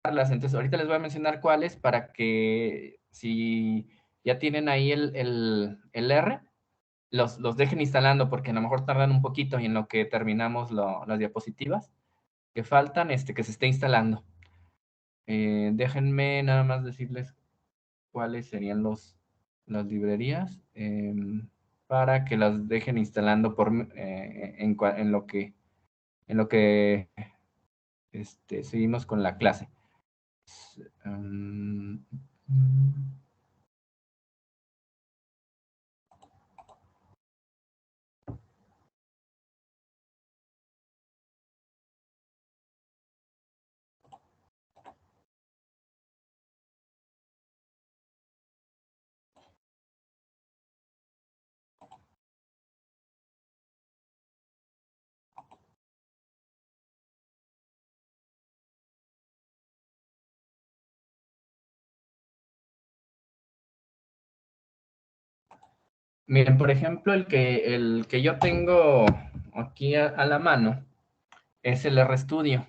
Entonces, ahorita les voy a mencionar cuáles para que si ya tienen ahí el R, los dejen instalando, porque a lo mejor tardan un poquito y en lo que terminamos las diapositivas que faltan, que se esté instalando. Déjenme nada más decirles cuáles serían las librerías para que las dejen instalando en lo que seguimos con la clase. Um, Miren, por ejemplo, el que yo tengo aquí a la mano es el RStudio.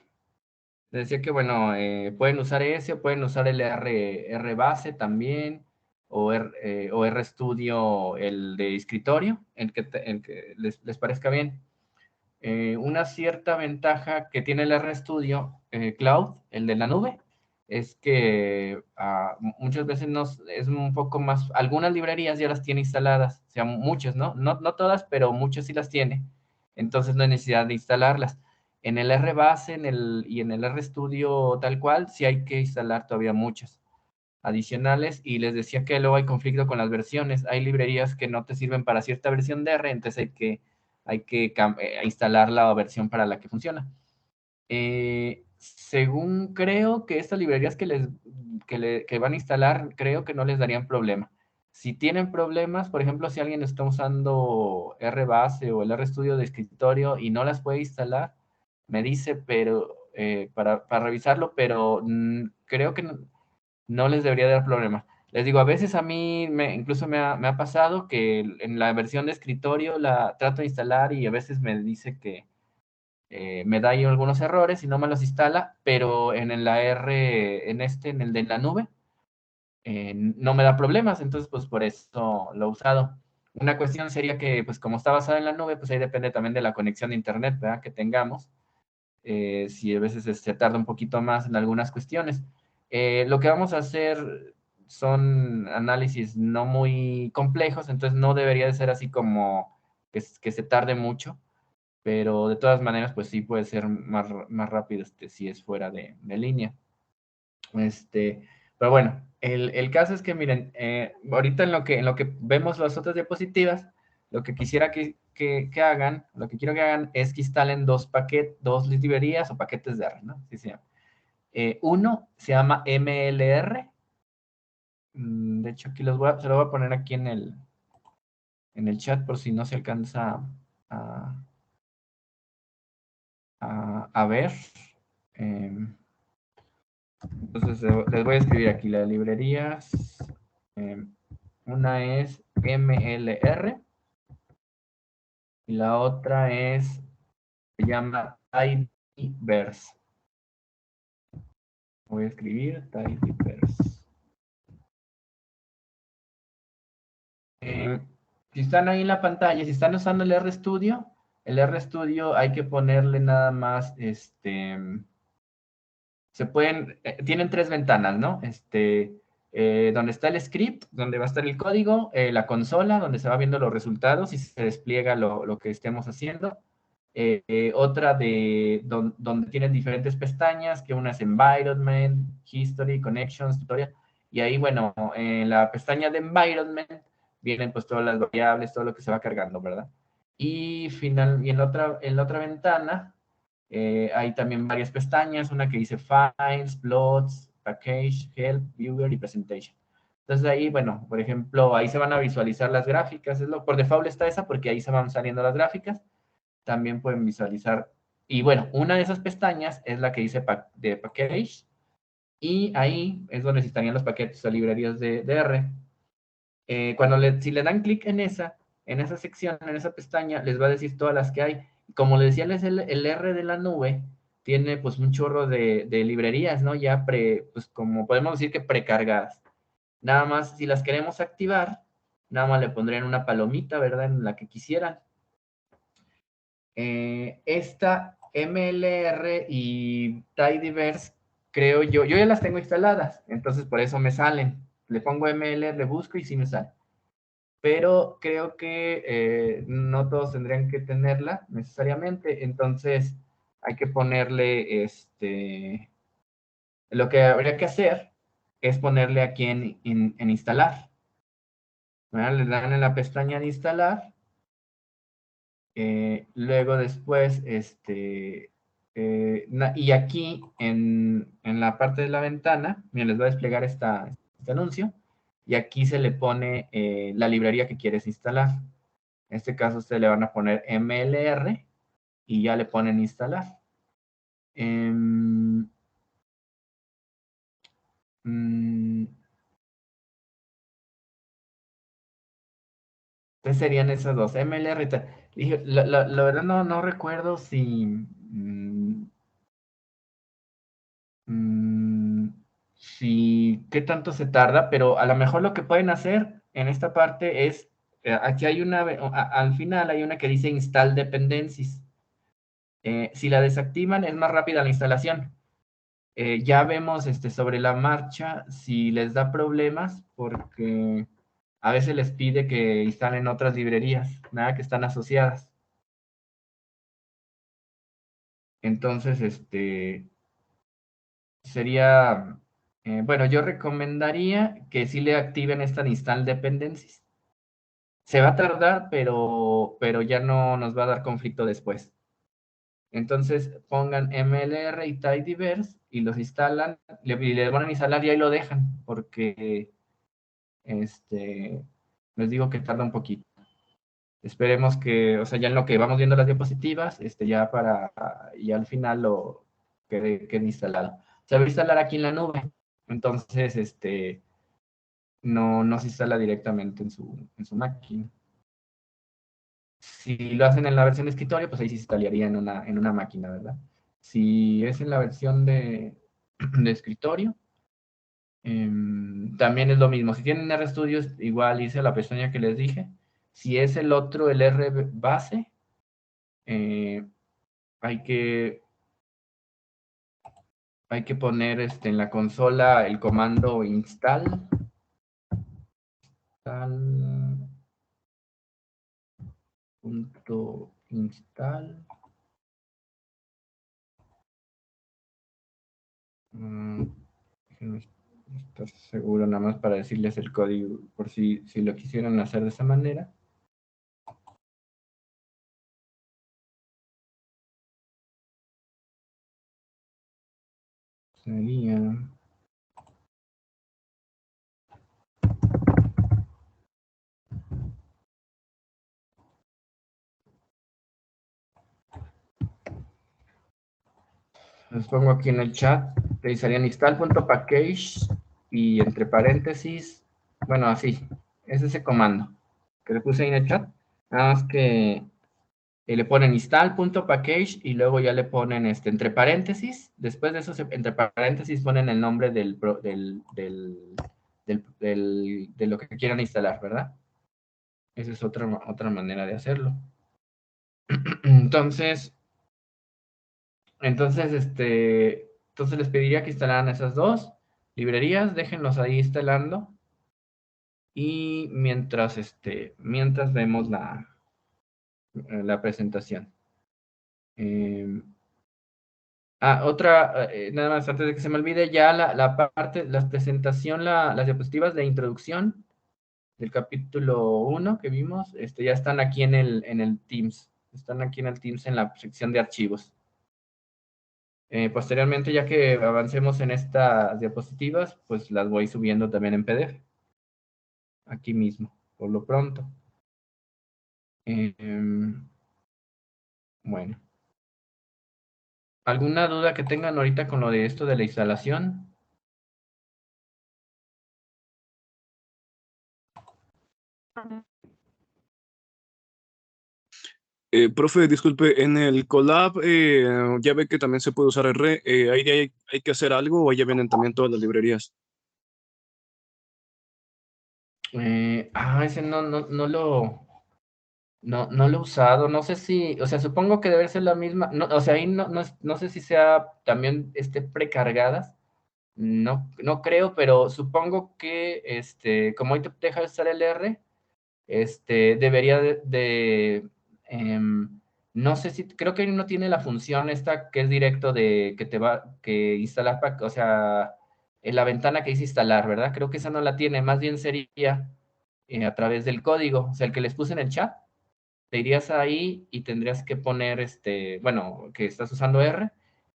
Les decía que, bueno, pueden usar ese o pueden usar el RBase también, o RStudio, el de escritorio, el que les parezca bien. Una cierta ventaja que tiene el RStudio Cloud, el de la nube, es que muchas veces es un poco más, algunas librerías ya las tiene instaladas, o sea, muchas, ¿no? No todas, pero muchas sí las tiene. Entonces no hay necesidad de instalarlas. En el RBase y en el RStudio tal cual, sí hay que instalar todavía muchas adicionales, y les decía que luego hay conflicto con las versiones. Hay librerías que no te sirven para cierta versión de R, entonces hay que instalar la versión para la que funciona. Según creo que estas librerías que van a instalar, creo que no les darían problema. Si tienen problemas, por ejemplo, si alguien está usando RBase o el RStudio de escritorio y no las puede instalar, me dice, pero para revisarlo, pero creo que no les debería dar problema. Les digo, a veces a mí incluso me ha pasado que en la versión de escritorio la trato de instalar y a veces me dice que me da ahí algunos errores y no me los instala, pero en el de la nube, no me da problemas, entonces pues por eso lo he usado. Una cuestión sería que, pues como está basada en la nube, pues ahí depende también de la conexión de internet, ¿verdad? Que tengamos. Si a veces se tarda un poquito más en algunas cuestiones. Lo que vamos a hacer son análisis no muy complejos, entonces no debería de ser así como que se tarde mucho, pero de todas maneras, pues sí puede ser más rápido si es fuera de línea. Pero bueno, el caso es que miren, ahorita en lo que vemos las otras diapositivas, lo que quisiera que hagan, lo que quiero que hagan es que instalen dos librerías o paquetes de R, ¿no? Así se llama. Uno se llama MLR. De hecho, aquí se lo voy a poner aquí en el chat por si no se alcanza a, a ver. Entonces, les voy a escribir aquí las librerías. Eh, una es MLR y la otra se llama Tidyverse. Voy a escribir Tidyverse. Si están ahí en la pantalla, si están usando el RStudio hay que ponerle nada más, tienen tres ventanas, ¿no? Donde está el script, donde va a estar el código, la consola, donde se va viendo los resultados y se despliega lo que estemos haciendo. Otra donde tienen diferentes pestañas, que una es Environment, History, Connections, Tutorial. Y ahí, bueno, en la pestaña de Environment vienen pues todas las variables, todo lo que se va cargando, ¿verdad? Y en la otra ventana hay también varias pestañas, una que dice Files, Plots, Package, Help, Viewer y Presentation. Entonces ahí, bueno, por ejemplo, ahí se van a visualizar las gráficas. Por default está esa porque ahí se van saliendo las gráficas. También pueden visualizar. Y bueno, una de esas pestañas es la que dice de Package. Y ahí es donde se estarían los paquetes o librerías de R. Si le dan clic en esa sección, en esa pestaña, les va a decir todas las que hay. Como les decía, es el R de la nube, tiene pues un chorro de librerías, ¿no? Ya pues como podemos decir que precargadas. Nada más, si las queremos activar, nada más le pondrían una palomita, ¿verdad? En la que quisieran. Esta MLR y Tidyverse, creo yo ya las tengo instaladas, entonces por eso me salen. Le pongo MLR, busco y sí me sale. Pero creo que no todos tendrían que tenerla necesariamente, entonces hay que ponerle, lo que habría que hacer es ponerle aquí en instalar. ¿Verdad? Le dan en la pestaña de instalar. Luego después, y aquí en la parte de la ventana, miren, les voy a desplegar este anuncio, y aquí se le pone la librería que quieres instalar. En este caso, ustedes le van a poner MLR y ya le ponen instalar. Em, mm, Entonces serían esas dos, MLR y tal. Dije, la verdad no recuerdo si... Mm, sí, qué tanto se tarda, pero a lo mejor lo que pueden hacer en esta parte es, aquí hay al final hay una que dice install dependencies. Si la desactivan es más rápida la instalación. Ya vemos sobre la marcha si les da problemas porque a veces les pide que instalen otras librerías, nada que están asociadas. Entonces, sería, bueno, yo recomendaría que sí le activen esta install dependencies. Se va a tardar, pero ya no nos va a dar conflicto después. Entonces pongan MLR y Tidyverse y los instalan, y le van a instalar y ahí lo dejan, porque les digo que tarda un poquito. Esperemos que, o sea, ya en lo que vamos viendo las diapositivas, ya al final lo quede instalado. Se va a instalar aquí en la nube, entonces, no se instala directamente en su máquina. Si lo hacen en la versión de escritorio, pues ahí sí se instalaría en una máquina, ¿verdad? Si es en la versión de escritorio, también es lo mismo. Si tienen RStudio, igual hice la pestaña que les dije. Si es el otro, el R base, eh, hay que, hay que poner en la consola el comando install. Install. Déjenme estar seguro nada más para decirles el código por si lo quisieran hacer de esa manera. Sería... Les pongo aquí en el chat, utilizarían install.package y entre paréntesis, bueno, así, es ese comando que le puse ahí en el chat. Nada más que le ponen install.package y luego ya le ponen entre paréntesis. Después de eso, entre paréntesis ponen el nombre de lo que quieran instalar, ¿verdad? Esa es otra manera de hacerlo. Entonces les pediría que instalaran esas dos librerías, déjenlos ahí instalando y mientras vemos la presentación. Nada más antes de que se me olvide, ya la parte, la presentación, las diapositivas de introducción del capítulo 1 que vimos, ya están aquí en el Teams, están aquí en el Teams en la sección de archivos. Posteriormente, ya que avancemos en estas diapositivas, pues las voy subiendo también en PDF, aquí mismo, por lo pronto. Bueno, ¿alguna duda que tengan ahorita con lo de esto de la instalación? Profe, disculpe, en el Colab ya ve que también se puede usar R. ¿Ahí hay que hacer algo o ahí ya vienen también todas las librerías? Ese no lo he usado. No sé si, o sea, supongo que debe ser la misma. No, o sea, ahí no sé si sea también precargadas. No creo, pero supongo que como ahí te deja usar el R, debería no sé si, creo que no tiene la función esta que es directo de que te va, que instalar, o sea, en la ventana que dice instalar, ¿verdad? Creo que esa no la tiene, más bien sería a través del código, o sea, el que les puse en el chat, te irías ahí y tendrías que poner, bueno, que estás usando R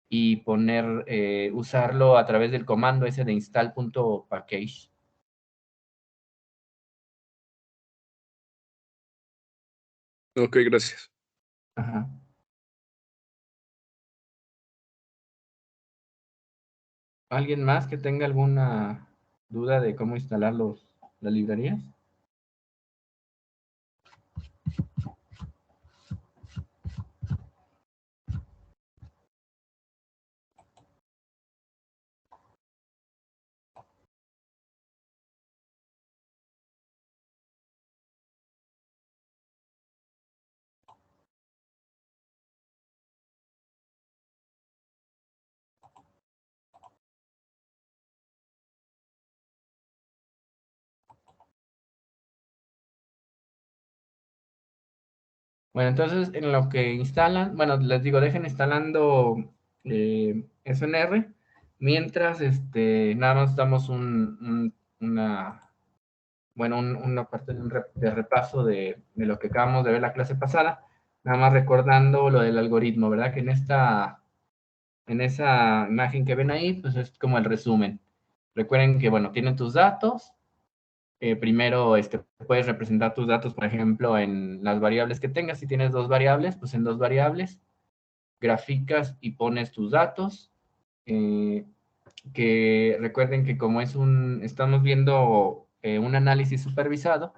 y poner, usarlo a través del comando ese de install.package. Ok, gracias. Ajá. ¿Alguien más que tenga alguna duda de cómo instalar las librerías? Bueno, entonces en lo que instalan, bueno, les digo, dejen instalando eso en R, mientras nada más damos una parte de repaso de lo que acabamos de ver la clase pasada, nada más recordando lo del algoritmo, ¿verdad? Que en esa imagen que ven ahí, pues es como el resumen. Recuerden que, bueno, tienen tus datos. Primero, puedes representar tus datos, por ejemplo, en las variables que tengas. Si tienes dos variables, pues en dos variables, graficas y pones tus datos. eh, que recuerden que como estamos viendo un análisis supervisado,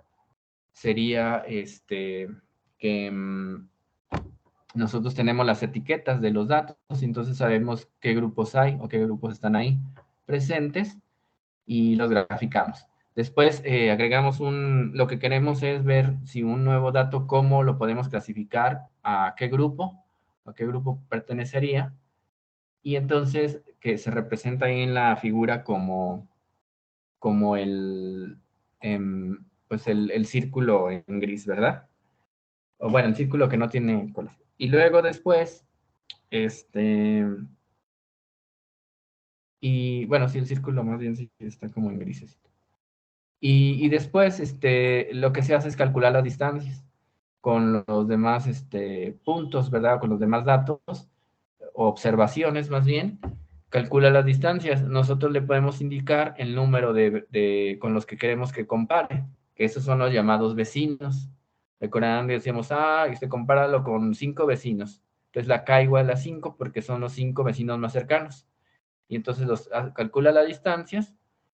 sería que nosotros tenemos las etiquetas de los datos, entonces sabemos qué grupos hay o qué grupos están ahí presentes y los graficamos. Después agregamos lo que queremos es ver si un nuevo dato, cómo lo podemos clasificar, a qué grupo pertenecería, y entonces que se representa ahí en la figura como pues el círculo en gris, ¿verdad? O bueno, el círculo que no tiene color. Y luego después, este, y bueno, sí, el círculo más bien sí está como en grises. Y después, lo que se hace es calcular las distancias con los demás puntos, ¿verdad? Con los demás datos, o observaciones más bien, calcula las distancias. Nosotros le podemos indicar el número con los que queremos que compare, que esos son los llamados vecinos. Recordarán que decíamos, compáralo con 5 vecinos. Entonces la K igual a 5 porque son los 5 vecinos más cercanos. Y entonces calcula las distancias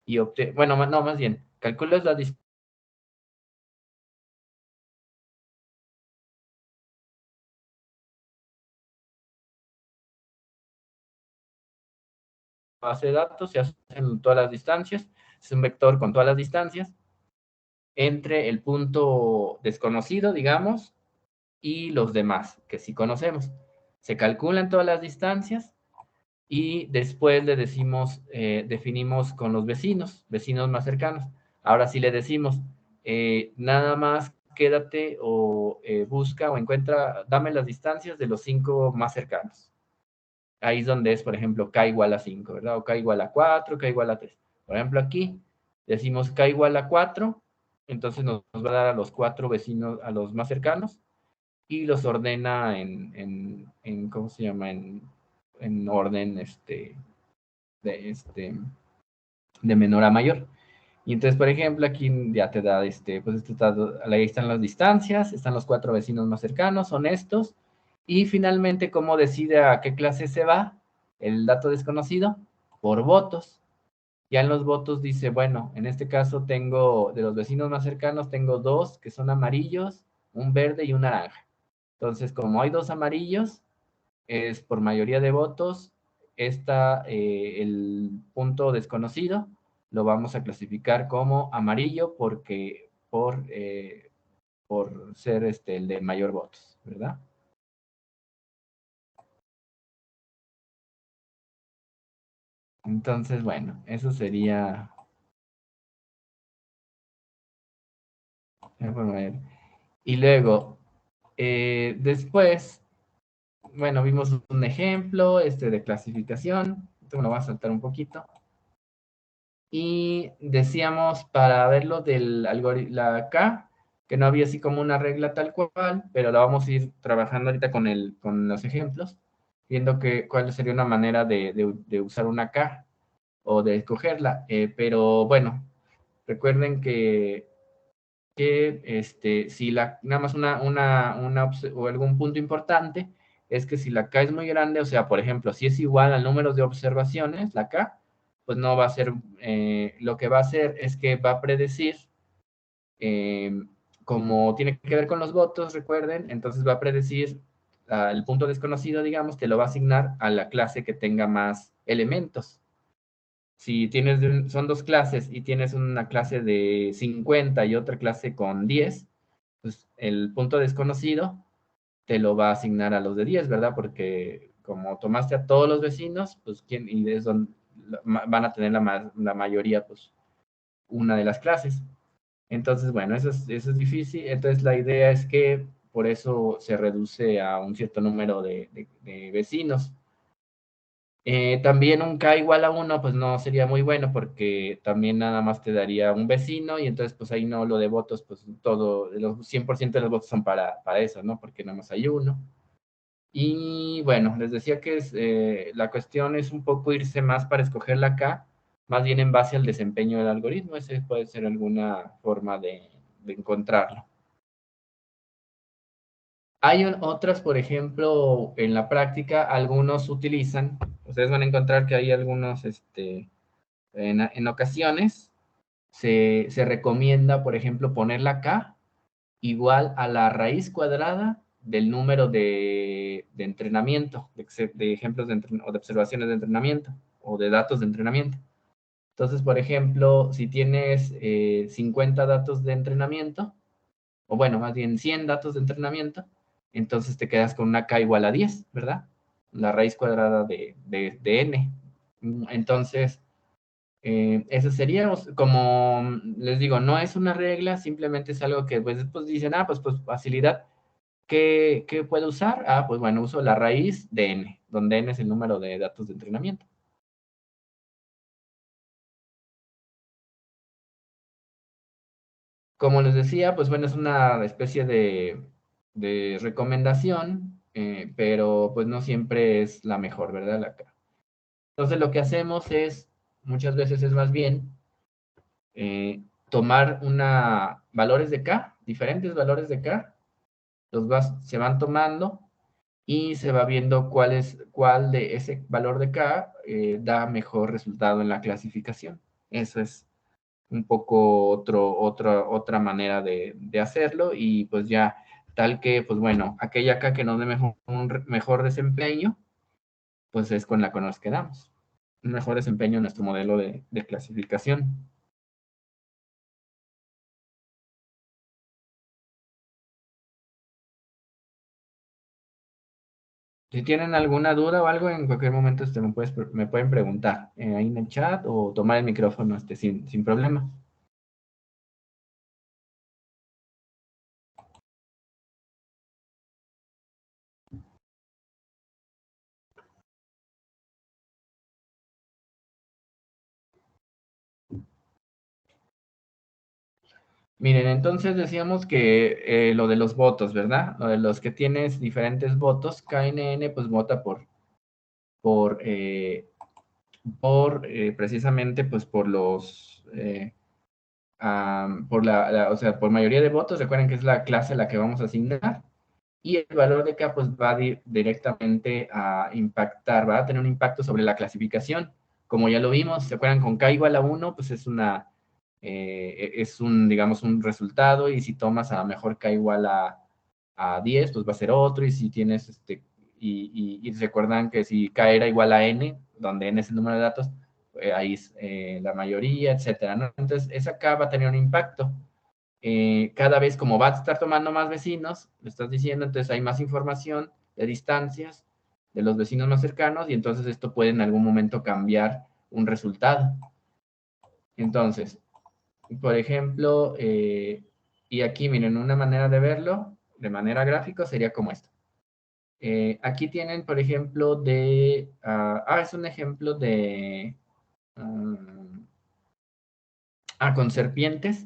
y bueno, no, más bien, calculas las distancias base de datos, se hacen todas las distancias, es un vector con todas las distancias, entre el punto desconocido, digamos, y los demás, que sí conocemos. Se calculan todas las distancias y después le decimos, definimos con los vecinos más cercanos. Ahora sí le decimos, nada más quédate o busca o encuentra, dame las distancias de los 5 más cercanos. Ahí es donde es, por ejemplo, K igual a 5, ¿verdad? O K igual a 4, K igual a 3. Por ejemplo, aquí decimos K igual a 4, entonces nos va a dar a los 4 vecinos, a los más cercanos, y los ordena ¿cómo se llama? En orden de, de menor a mayor. Y entonces, por ejemplo, aquí ya te da, pues ahí están las distancias, están los 4 vecinos más cercanos, son estos, y finalmente, ¿cómo decide a qué clase se va el dato desconocido? Por votos. Ya en los votos dice, bueno, en este caso tengo, de los vecinos más cercanos, tengo 2 que son amarillos, un verde y un naranja. Entonces, como hay 2 amarillos, es por mayoría de votos, el punto desconocido lo vamos a clasificar como amarillo por ser el de mayor votos, ¿verdad? Entonces, bueno, eso sería... Y luego, después, bueno, vimos un ejemplo de clasificación. Esto me lo voy a saltar un poquito. Y decíamos para ver lo del algoritmo, la K, que no había así como una regla tal cual, pero la vamos a ir trabajando ahorita con los ejemplos, viendo cuál sería una manera de usar una K o de escogerla. Pero bueno, recuerden que si nada más o algún punto importante es que si la K es muy grande, o sea, por ejemplo, si es igual al número de observaciones, la K, pues no va a ser, lo que va a hacer es que va a predecir, eh, como tiene que ver con los votos, recuerden, entonces va a predecir el punto desconocido, digamos, que lo va a asignar a la clase que tenga más elementos. Si son 2 clases y tienes una clase de 50 y otra clase con 10, pues el punto desconocido te lo va a asignar a los de 10, ¿verdad? Porque como tomaste a todos los vecinos, pues y van a tener la mayoría, pues una de las clases. Entonces, bueno, eso es difícil. Entonces, la idea es que por eso se reduce a un cierto número de vecinos. También un K igual a 1, pues no sería muy bueno porque también nada más te daría un vecino y entonces pues ahí no lo de votos, pues todo, los 100% de los votos son para eso, ¿no? Porque nada más hay uno. Y bueno, les decía que la cuestión es un poco irse más para escoger la K, más bien en base al desempeño del algoritmo. Ese puede ser alguna forma de encontrarlo. Hay otras, por ejemplo, en la práctica, algunos utilizan, ustedes van a encontrar que hay algunos, en ocasiones, se recomienda, por ejemplo, poner la K igual a la raíz cuadrada del número de entrenamiento, de ejemplos o de observaciones de entrenamiento o de datos de entrenamiento. Entonces, por ejemplo, si tienes 50 datos de entrenamiento, o bueno, más bien 100 datos de entrenamiento, entonces te quedas con una K igual a 10, ¿verdad? La raíz cuadrada de n. Entonces, eso sería, como les digo, no es una regla, simplemente es algo que pues después dicen, pues facilidad, ¿qué puedo usar? Pues bueno, uso la raíz de n, donde n es el número de datos de entrenamiento. Como les decía, pues bueno, es una especie de recomendación, pero pues no siempre es la mejor, ¿verdad? Entonces lo que hacemos muchas veces es más bien tomar valores de K, diferentes valores de K, se van tomando y se va viendo cuál de ese valor de K da mejor resultado en la clasificación. Eso es un poco otra manera de hacerlo y pues ya tal que, pues bueno, aquella K que nos dé mejor desempeño, pues es con la que nos quedamos. Un mejor desempeño en nuestro modelo de clasificación. Si tienen alguna duda o algo, en cualquier momento me pueden preguntar ahí en el chat o tomar el micrófono sin problema. Miren, entonces decíamos que lo de los votos, ¿verdad? Lo de los que tienes diferentes votos, KNN pues vota por, eh, precisamente pues por los, o sea, por mayoría de votos, recuerden que es la clase a la que vamos a asignar, y el valor de K pues va directamente a impactar, va a tener un impacto sobre la clasificación. Como ya lo vimos, ¿se acuerdan? Con K igual a 1, pues es digamos, un resultado, y si tomas a mejor K igual a 10, pues va a ser otro, y si tienes, y recuerdan que si K era igual a N, donde N es el número de datos, ahí es la mayoría, etcétera, ¿no? Entonces, esa K va a tener un impacto. Cada vez como va a estar tomando más vecinos, lo estás diciendo, entonces hay más información de distancias de los vecinos más cercanos, y entonces esto puede en algún momento cambiar un resultado. Entonces, por ejemplo, y aquí miren, una manera de verlo, de manera gráfica, sería como esto. Aquí tienen, por ejemplo, es un ejemplo de, con serpientes,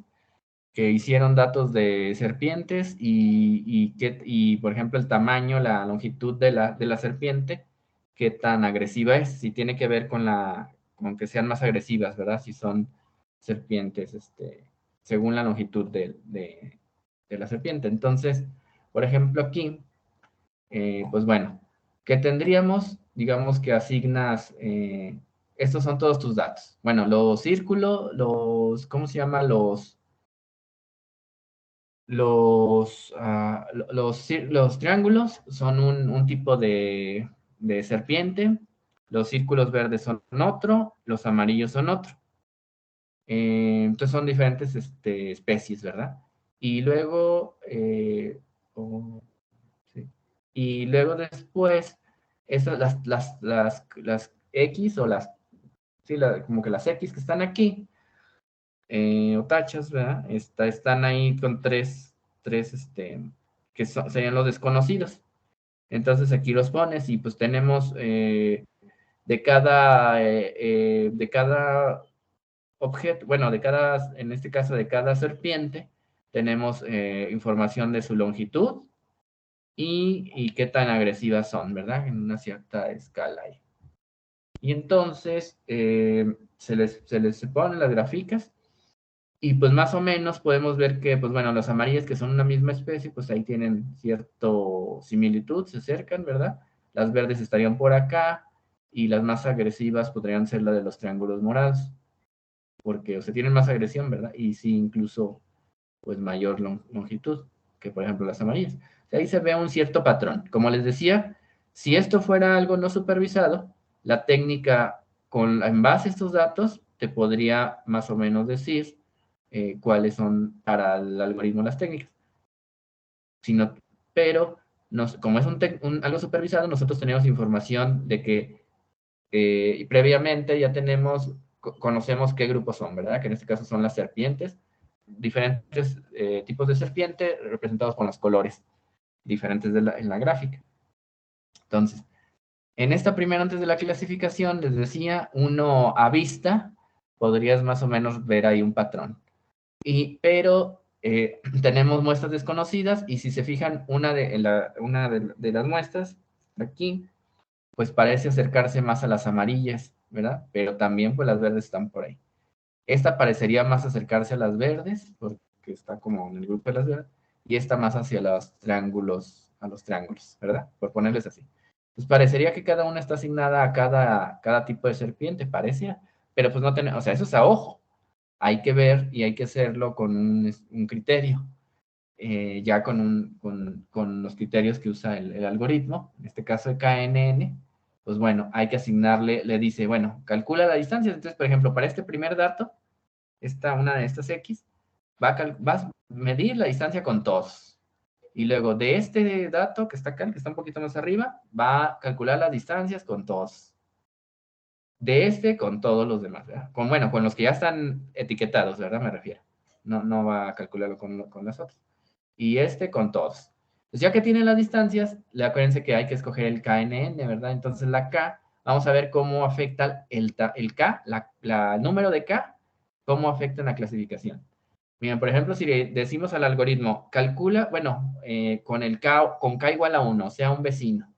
que hicieron datos de serpientes y, por ejemplo, el tamaño, la longitud de la serpiente, qué tan agresiva es, si tiene que ver con que sean más agresivas, ¿verdad? Si son serpientes, según la longitud de la serpiente. Entonces, por ejemplo, aquí, pues bueno, ¿qué tendríamos? Digamos que asignas, estos son todos tus datos. Bueno, los círculos, ¿cómo se llama? Los triángulos son un tipo de serpiente, los círculos verdes son otro, los amarillos son otro. Entonces son diferentes especies, ¿verdad? Y luego, sí. Y luego después, las X o sí, como que las X que están aquí, o tachas, ¿verdad? Están ahí con tres, serían los desconocidos. Entonces aquí los pones y pues tenemos de cada objeto, bueno, en este caso de cada serpiente, tenemos información de su longitud y qué tan agresivas son, ¿verdad? En una cierta escala ahí. Y entonces se les ponen las gráficas. Y pues más o menos podemos ver que, pues bueno, las amarillas que son una misma especie, pues ahí tienen cierto similitud, se acercan, ¿verdad? Las verdes estarían por acá y las más agresivas podrían ser las de los triángulos morados, porque, o sea, tienen más agresión, ¿verdad? Y sí, incluso, pues mayor longitud que, por ejemplo, las amarillas. O sea, ahí se ve un cierto patrón. Como les decía, si esto fuera algo no supervisado, la técnica en base a estos datos te podría más o menos decir cuáles son para el algoritmo las técnicas. Sino, pero como es algo supervisado, nosotros tenemos información de que previamente ya conocemos qué grupos son, ¿verdad? Que en este caso son las serpientes, diferentes tipos de serpiente representados con los colores diferentes en la gráfica. Entonces, en esta primera, antes de la clasificación, les decía, uno a vista, podrías más o menos ver ahí un patrón. Pero tenemos muestras desconocidas y si se fijan, una de las muestras, aquí, pues parece acercarse más a las amarillas, ¿verdad? Pero también pues las verdes están por ahí. Esta parecería más acercarse a las verdes, porque está como en el grupo de las verdes, y esta más hacia a los triángulos, ¿verdad? Por ponerles así. Pues parecería que cada una está asignada a cada tipo de serpiente, parecía, pero pues no tenemos, o sea, eso es a ojo. Hay que ver y hay que hacerlo con un criterio, ya con los criterios que usa el algoritmo, en este caso de KNN, pues bueno, hay que asignarle, le dice, bueno, calcula la distancia. Entonces, por ejemplo, para este primer dato, una de estas X, vas a medir la distancia con todos. Y luego de este dato que está acá, que está un poquito más arriba, va a calcular las distancias con todos. De con todos los demás, ¿verdad? Con los que ya están etiquetados, ¿verdad? Me refiero. No va a calcularlo con las otras. Y con todos. Pues ya que tienen las distancias, acuérdense que hay que escoger el KNN, ¿verdad? Entonces la K, vamos a ver cómo afecta el K, el número de K, cómo afecta en la clasificación. Miren, por ejemplo, si le decimos al algoritmo, calcula, bueno, con K igual a 1, o sea, un vecino.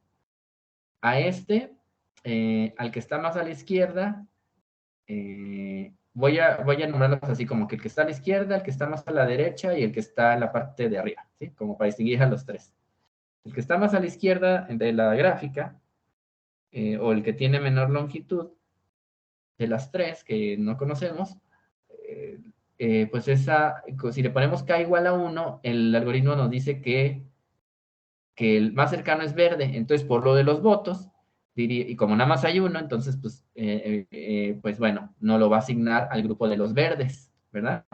A al que está más a la izquierda, voy a nombrarlos así, como que el que está a la izquierda, el que está más a la derecha y el que está en la parte de arriba, ¿sí? Como para distinguir a los tres. El que está más a la izquierda de la gráfica, o el que tiene menor longitud de las tres que no conocemos, pues si le ponemos K igual a 1, el algoritmo nos dice que que el más cercano es verde. Entonces, por lo de los votos, diría, y como nada más hay uno, entonces, pues bueno, no lo va a asignar al grupo de los verdes, ¿verdad?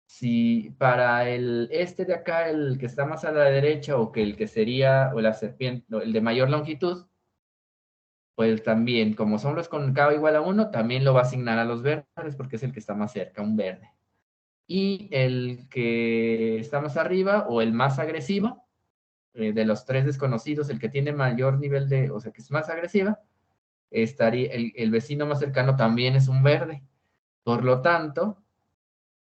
Si para este de acá, el que está más a la derecha, o que el que sería, o la serpiente, el de mayor longitud, pues también, como son los con K igual a 1, también lo va a asignar a los verdes, porque es el que está más cerca, un verde. Y el que está más arriba, o el más agresivo, de los tres desconocidos, el que tiene mayor nivel de, o sea, que es más agresiva, estaría, el vecino más cercano también es un verde. Por lo tanto,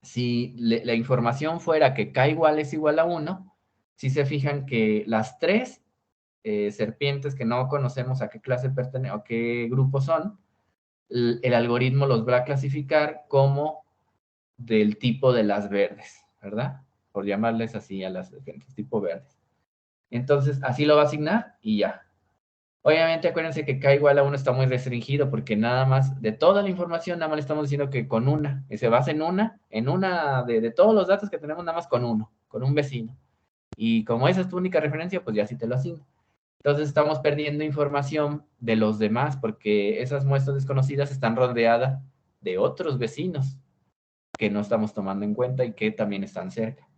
si la información fuera que K igual es igual a 1, si se fijan que las tres serpientes que no conocemos a qué clase pertenecen o qué grupo son, el algoritmo los va a clasificar como del tipo de las verdes, ¿verdad? Por llamarles así a las serpientes tipo verdes. Entonces, así lo va a asignar y ya. Obviamente, acuérdense que K igual a 1 está muy restringido porque nada más, de toda la información, nada más le estamos diciendo que con una, y se basa en una de todos los datos que tenemos, nada más con uno, con un vecino. Y como esa es tu única referencia, pues ya sí te lo asigno. Entonces estamos perdiendo información de los demás porque esas muestras desconocidas están rodeadas de otros vecinos que no estamos tomando en cuenta y que también están cerca.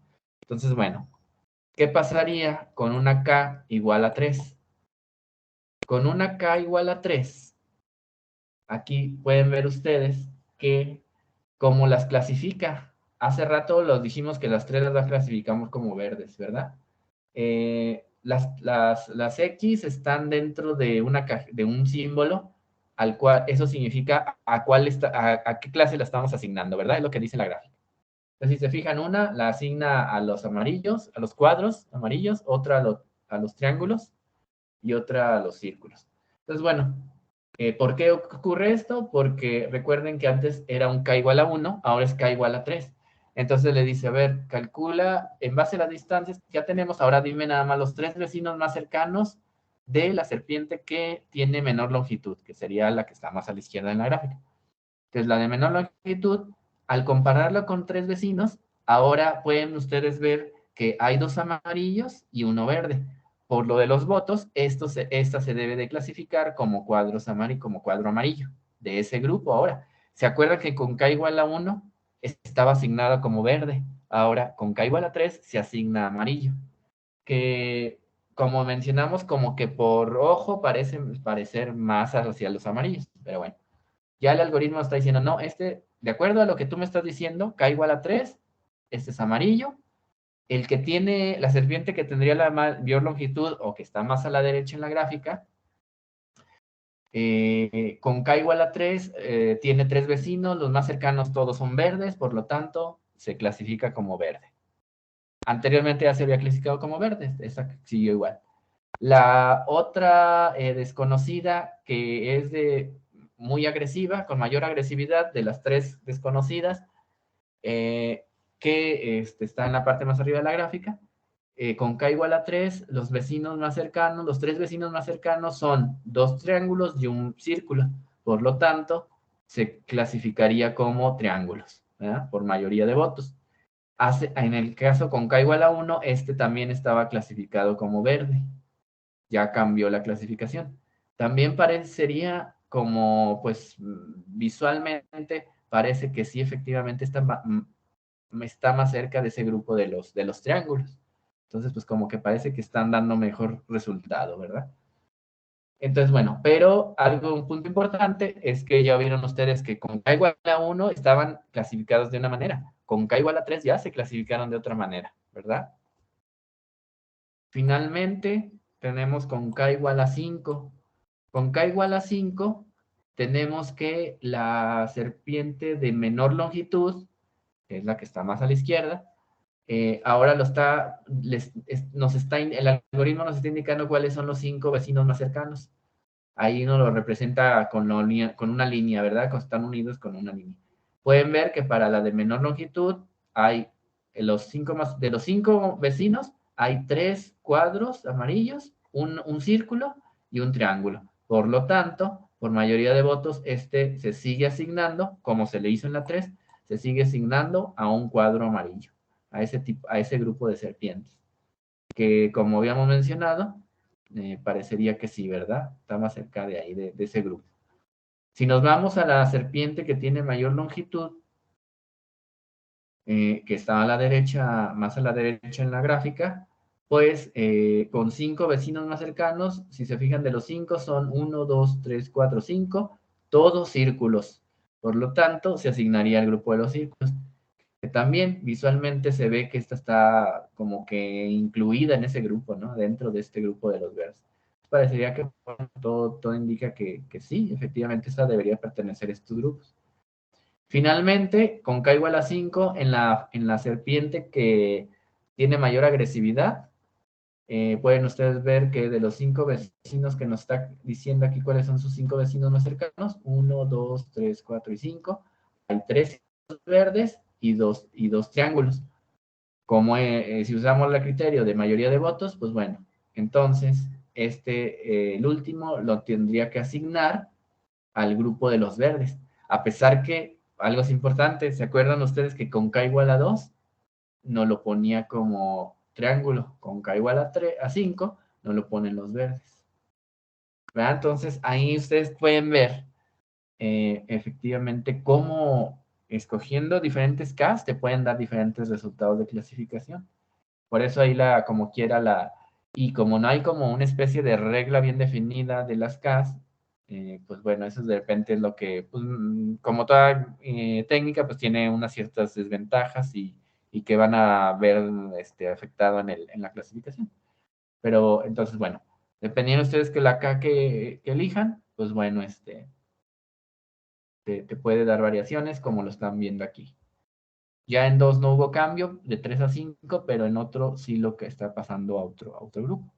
Entonces, bueno, ¿qué pasaría con una K igual a 3? Con una K igual a 3, aquí pueden ver ustedes que como las clasifica. Hace rato los dijimos que las tres las clasificamos como verdes, ¿verdad? Las X están dentro de, de un símbolo al cual eso significa a qué clase la estamos asignando, ¿verdad? Es lo que dice la gráfica. Entonces, si se fijan, una la asigna a los amarillos, a los cuadros amarillos, otra a los triángulos y otra a los círculos. Entonces, bueno, ¿por qué ocurre esto? Porque recuerden que antes era un K igual a 1, ahora es K igual a 3. Entonces le dice, a ver, calcula en base a las distancias que ya tenemos, ahora dime nada más los tres vecinos más cercanos de la serpiente que tiene menor longitud, que sería la que está más a la izquierda en la gráfica. Entonces la de menor longitud, al compararlo con tres vecinos, ahora pueden ustedes ver que hay dos amarillos y uno verde. Por lo de los votos, esta se debe de clasificar como como cuadro amarillo de ese grupo ahora. ¿Se acuerdan que con K igual a 1 estaba asignado como verde? Ahora con K igual a 3 se asigna amarillo. Que como mencionamos, como que por ojo parece parecer más hacia los amarillos, pero bueno. Ya el algoritmo está diciendo, no, de acuerdo a lo que tú me estás diciendo, K igual a 3, este es amarillo, el que tiene la serpiente que tendría la mayor longitud o que está más a la derecha en la gráfica, con K igual a 3, tiene tres vecinos, los más cercanos todos son verdes, por lo tanto, se clasifica como verde. Anteriormente ya se había clasificado como verde, esa siguió igual. La otra desconocida, que es muy agresiva, con mayor agresividad de las tres desconocidas, que está en la parte más arriba de la gráfica, con K igual a 3, los vecinos más cercanos, los tres vecinos más cercanos son dos triángulos y un círculo. Por lo tanto, se clasificaría como triángulos, ¿verdad? Por mayoría de votos. En el caso con K igual a 1, este también estaba clasificado como verde. Ya cambió la clasificación. También parecería como, pues, visualmente parece que sí, efectivamente está más cerca de ese grupo de los triángulos. Entonces, pues como que parece que están dando mejor resultado, ¿verdad? Entonces, bueno, pero un punto importante es que ya vieron ustedes que con K igual a 1 estaban clasificados de una manera, con K igual a 3 ya se clasificaron de otra manera, ¿verdad? Finalmente, tenemos con K igual a 5. Con K igual a 5, tenemos que la serpiente de menor longitud, que es la que está más a la izquierda, ahora el algoritmo nos está indicando cuáles son los 5 vecinos más cercanos. Ahí nos lo representa con una línea, ¿verdad? Están unidos con una línea. Pueden ver que para la de menor longitud hay de los 5 vecinos, hay 3 cuadros amarillos, un círculo y un triángulo. Por lo tanto, por mayoría de votos, se sigue asignando, como se le hizo en la 3, se sigue asignando a un cuadro amarillo, a ese grupo de serpientes. que como habíamos mencionado, parecería que sí, ¿verdad? Está más cerca de ahí, de ese grupo. Si nos vamos a la serpiente que tiene mayor longitud, que está a la derecha, más a la derecha en la gráfica, pues con 5 vecinos más cercanos, si se fijan de los 5 son 1, 2, 3, 4, 5, todos círculos. Por lo tanto, se asignaría al grupo de los círculos. Que también visualmente se ve que esta está como que incluida en ese grupo, ¿no? Dentro de este grupo de los verdes. Parecería que bueno, todo indica que sí, efectivamente esta debería pertenecer a estos grupos. Finalmente, con K igual a 5, en la serpiente que tiene mayor agresividad, pueden ustedes ver que de los 5 vecinos que nos está diciendo aquí cuáles son sus 5 vecinos más cercanos, 1, 2, 3, 4 y 5, hay 3 verdes y dos triángulos. Como si usamos el criterio de mayoría de votos, pues bueno, entonces el último lo tendría que asignar al grupo de los verdes. A pesar que, algo es importante, ¿se acuerdan ustedes que con K igual a 2 no lo ponía como triángulo? Con K igual a 5 no lo ponen los verdes. ¿Verdad? Entonces ahí ustedes pueden ver efectivamente cómo escogiendo diferentes Ks te pueden dar diferentes resultados de clasificación. Por eso ahí como quiera y como no hay como una especie de regla bien definida de las Ks, pues bueno, eso de repente es lo que, pues, como toda técnica, pues tiene unas ciertas desventajas y que van a ver afectado en la clasificación. Pero entonces, bueno, dependiendo ustedes que la K que elijan, pues bueno, te puede dar variaciones como lo están viendo aquí. Ya en 2 no hubo cambio, de 3 a 5, pero en otro sí lo que está pasando a otro grupo.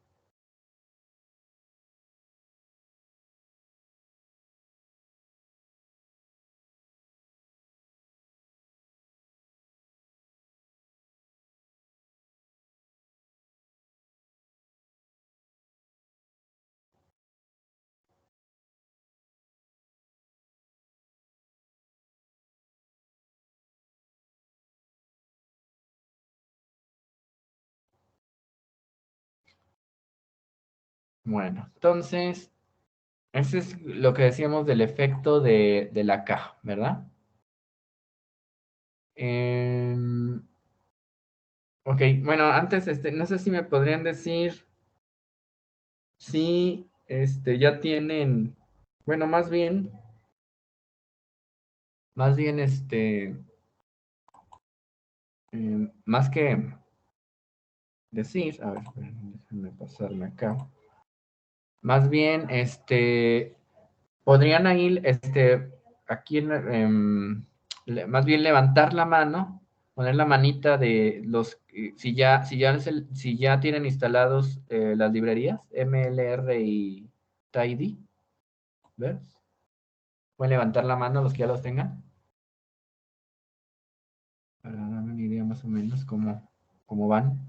Bueno, entonces, ese es lo que decíamos del efecto de la K, ¿verdad? Ok, bueno, antes, no sé si me podrían decir si, ya tienen, bueno, más bien, más que decir, a ver, déjenme pasarme acá. Más bien, podrían ahí, aquí, más bien levantar la mano, poner la manita de si ya tienen instalados las librerías MLR y Tidy, ¿ves? Pueden levantar la mano los que ya los tengan, para darme una idea más o menos cómo van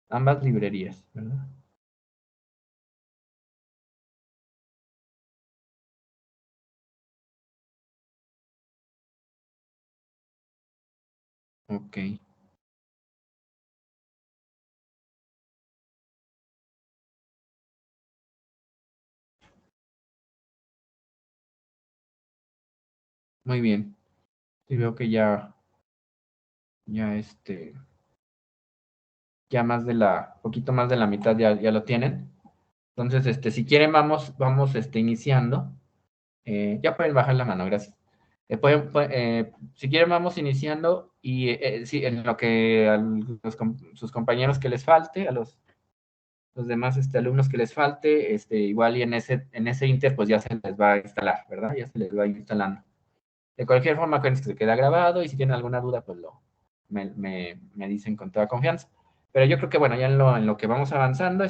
ambas librerías, ¿verdad? Ok, muy bien. Y veo que ya ya poquito más de la mitad ya lo tienen. Entonces, si quieren, vamos, iniciando. Ya pueden bajar la mano, gracias. Si quieren, vamos iniciando y sí, en lo que sus compañeros que les falte, a los demás alumnos que les falte, igual y en ese inter, pues ya se les va a instalar, ¿verdad? Ya se les va a ir instalando. De cualquier forma, acuérdense que se queda grabado y si tienen alguna duda, pues me dicen con toda confianza. Pero yo creo que, bueno, ya en lo que vamos avanzando,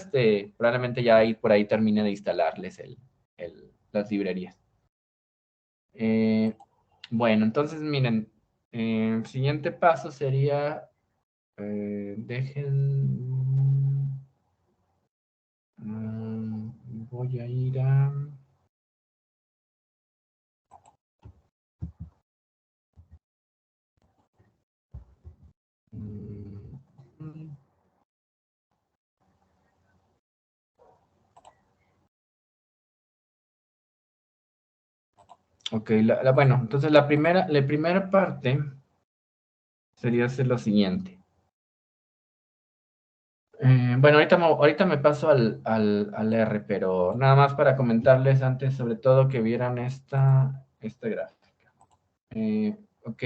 probablemente ya ahí por ahí termine de instalarles las librerías. Bueno, entonces, miren, el siguiente paso sería, voy a ir a... Ok, bueno, entonces la primera parte sería hacer lo siguiente. Bueno, ahorita me paso al R, pero nada más para comentarles antes, sobre todo, que vieran esta gráfica. Ok,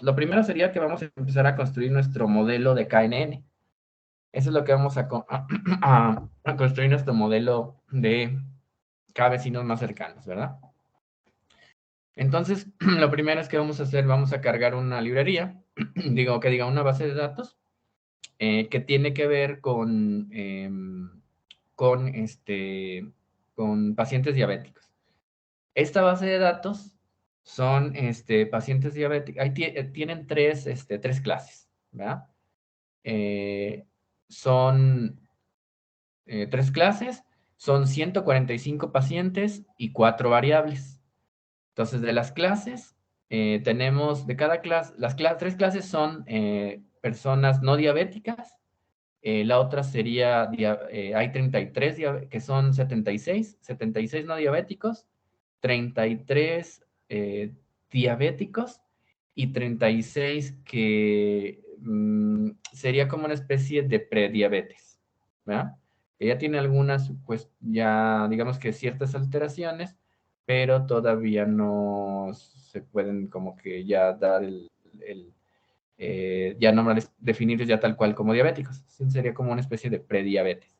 lo primero sería que vamos a empezar a construir nuestro modelo de KNN. Eso es lo que vamos a construir nuestro modelo de K vecinos más cercanos, ¿verdad? Entonces, lo primero es que vamos a hacer, vamos a cargar una librería, diga una base de datos, que tiene que ver con, con pacientes diabéticos. Esta base de datos son pacientes diabéticos, tienen tres clases, ¿verdad? Son tres clases, son 145 pacientes y 4 variables. Entonces, de las clases, tenemos de cada clase, tres clases son personas no diabéticas. La otra sería, hay 33 que son 76 no diabéticos, 33 diabéticos y 36 que sería como una especie de prediabetes, ¿verdad? Ella tiene algunas, pues ya digamos que ciertas alteraciones, pero todavía no se pueden como que ya dar ya nombrarles, definirlos ya tal cual como diabéticos. Sería como una especie de prediabetes.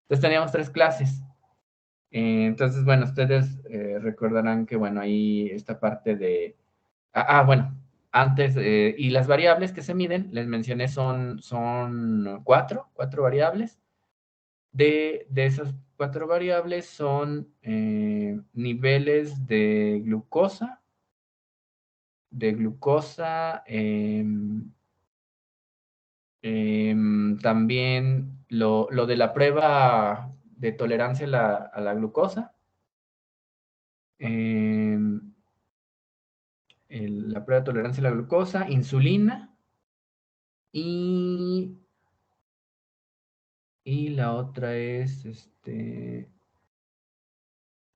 Entonces teníamos tres clases. Entonces, bueno, ustedes recordarán que, bueno, ahí esta parte de... bueno, antes, y las variables que se miden, les mencioné, son cuatro variables. De esas cuatro variables son niveles de glucosa, también lo de la prueba de tolerancia a la glucosa, em, la prueba de tolerancia a la glucosa, insulina y, y la otra es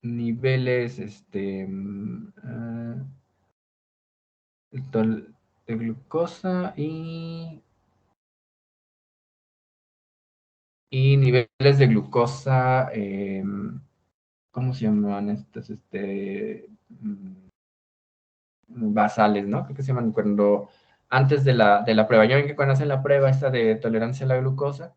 niveles de glucosa y niveles de glucosa, ¿cómo se llaman estos? Basales, ¿no? Creo que se llaman cuando, antes de la prueba, ya ven que cuando hacen la prueba esta de tolerancia a la glucosa,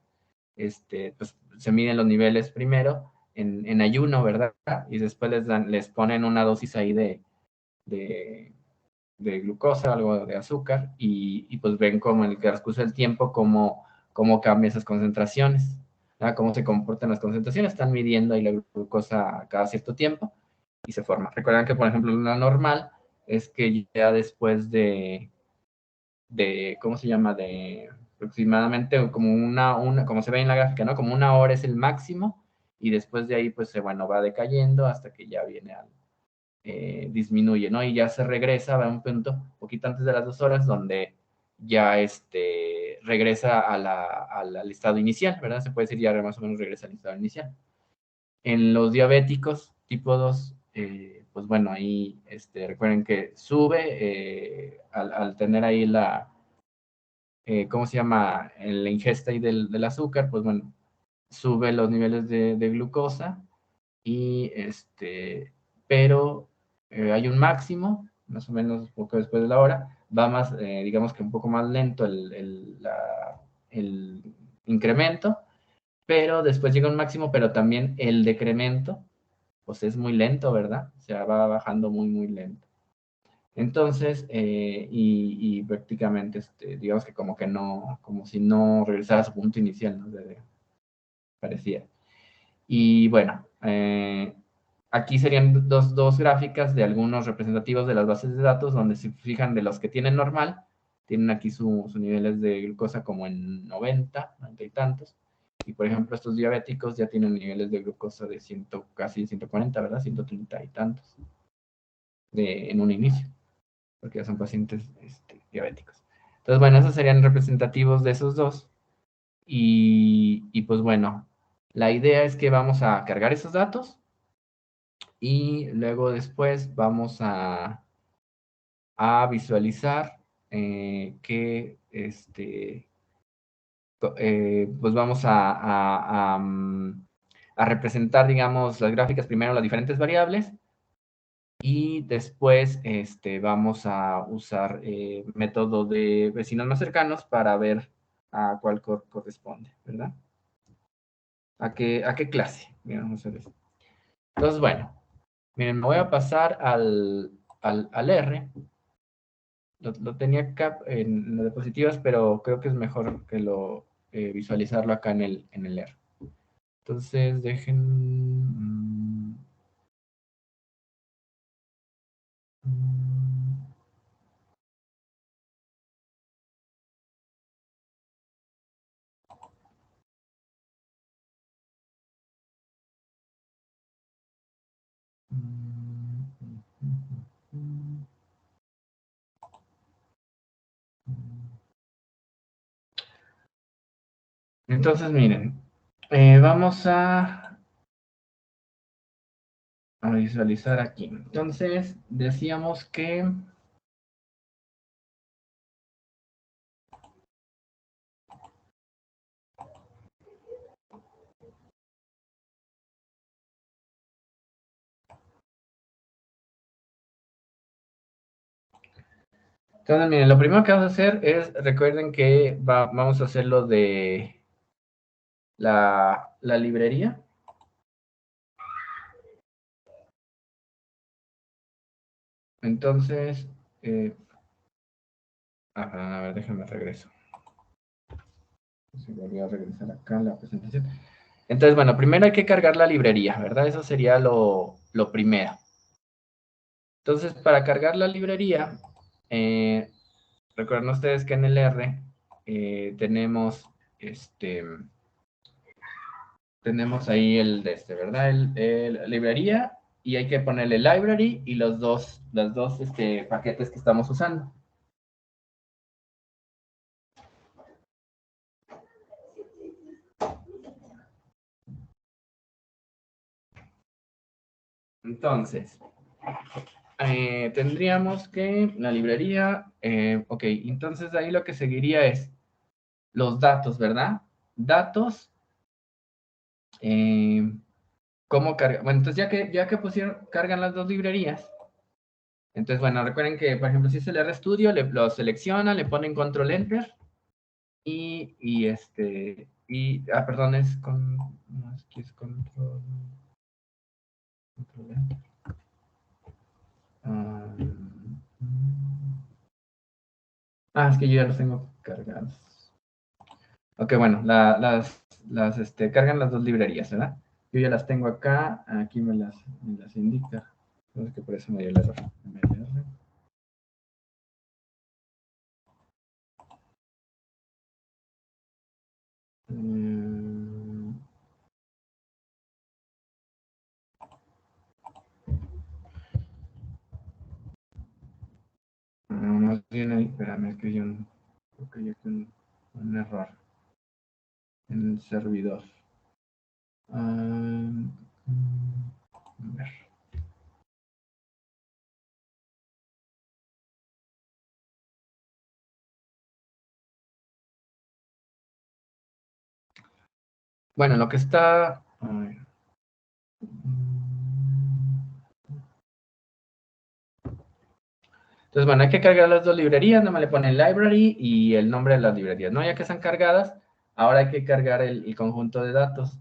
pues se miden los niveles primero en ayuno, ¿verdad? Y después les ponen una dosis ahí de, de glucosa, algo de azúcar, y pues ven como en el transcurso del tiempo cómo cambian esas concentraciones, ¿verdad? Cómo se comportan las concentraciones, están midiendo ahí la glucosa cada cierto tiempo y se forma. Recuerden que, por ejemplo, una normal es que ya después ¿cómo se llama? De aproximadamente como como se ve en la gráfica, ¿no? Como una hora es el máximo y después de ahí, pues, bueno, va decayendo hasta que ya viene disminuye, ¿no? Y ya se regresa, va a un punto, un poquito antes de las 2 horas, donde ya regresa al estado inicial, ¿verdad? Se puede decir ya más o menos regresa al estado inicial. En los diabéticos tipo 2, pues bueno, ahí recuerden que sube al tener ahí ¿cómo se llama? En la ingesta ahí del azúcar, pues bueno, sube los niveles de glucosa y pero hay un máximo, más o menos poco después de la hora, va más, digamos que un poco más lento el incremento, pero después llega un máximo, pero también el decremento, pues es muy lento, ¿verdad? O sea, va bajando muy, muy lento. Entonces, y prácticamente, digamos que como que no, como si no regresara a su punto inicial, ¿no? Parecía. Y bueno, aquí serían dos gráficas de algunos representativos de las bases de datos, donde se fijan de los que tienen normal, tienen aquí sus niveles de glucosa como en 90 y tantos. Y por ejemplo, estos diabéticos ya tienen niveles de glucosa de casi 140, ¿verdad? 130 y tantos en un inicio, porque ya son pacientes diabéticos. Entonces, bueno, esos serían representativos de esos dos. Y pues bueno, la idea es que vamos a cargar esos datos Y luego después vamos a visualizar que pues vamos a representar, digamos, las gráficas, primero las diferentes variables y después vamos a usar método de vecinos más cercanos para ver a cuál corresponde, ¿verdad? ¿A qué clase? Mira, vamos a ver. Entonces, bueno, miren, me voy a pasar al R. Lo tenía acá en las diapositivas, pero creo que es mejor que visualizarlo acá en el R. Entonces, dejen... Entonces, miren, vamos a visualizar aquí. Entonces, decíamos que... Entonces, miren, lo primero que vamos a hacer es, recuerden que vamos a hacer lo de la librería. Entonces, a ver, déjenme regreso. Se volvió a regresar acá la presentación. Entonces, bueno, primero hay que cargar la librería, ¿verdad? Eso sería lo primero. Entonces, para cargar la librería, recuerden ustedes que en el R tenemos tenemos ahí ¿verdad? La librería y hay que ponerle library y los dos paquetes que estamos usando. Entonces, tendríamos que la librería, ok, entonces ahí lo que seguiría es los datos, ¿verdad? Datos, ¿cómo carga? Bueno, entonces ya que pusieron, cargan las dos librerías. Entonces, bueno, recuerden que, por ejemplo, si es el RStudio, lo selecciona, le ponen control enter perdón, es con, no, aquí es control enter. Es que yo ya los tengo cargados. Ok, bueno, cargan las dos librerías, ¿verdad? Yo ya las tengo acá, aquí me las indica. Entonces, que por eso me dio el error. MLR. No, más bien ahí, espérame, es que hay un error en el servidor. A ver. Bueno, lo que está... Entonces, bueno, hay que cargar las dos librerías, nomás le ponen library y el nombre de las librerías, ¿no? Ya que están cargadas, ahora hay que cargar el conjunto de datos.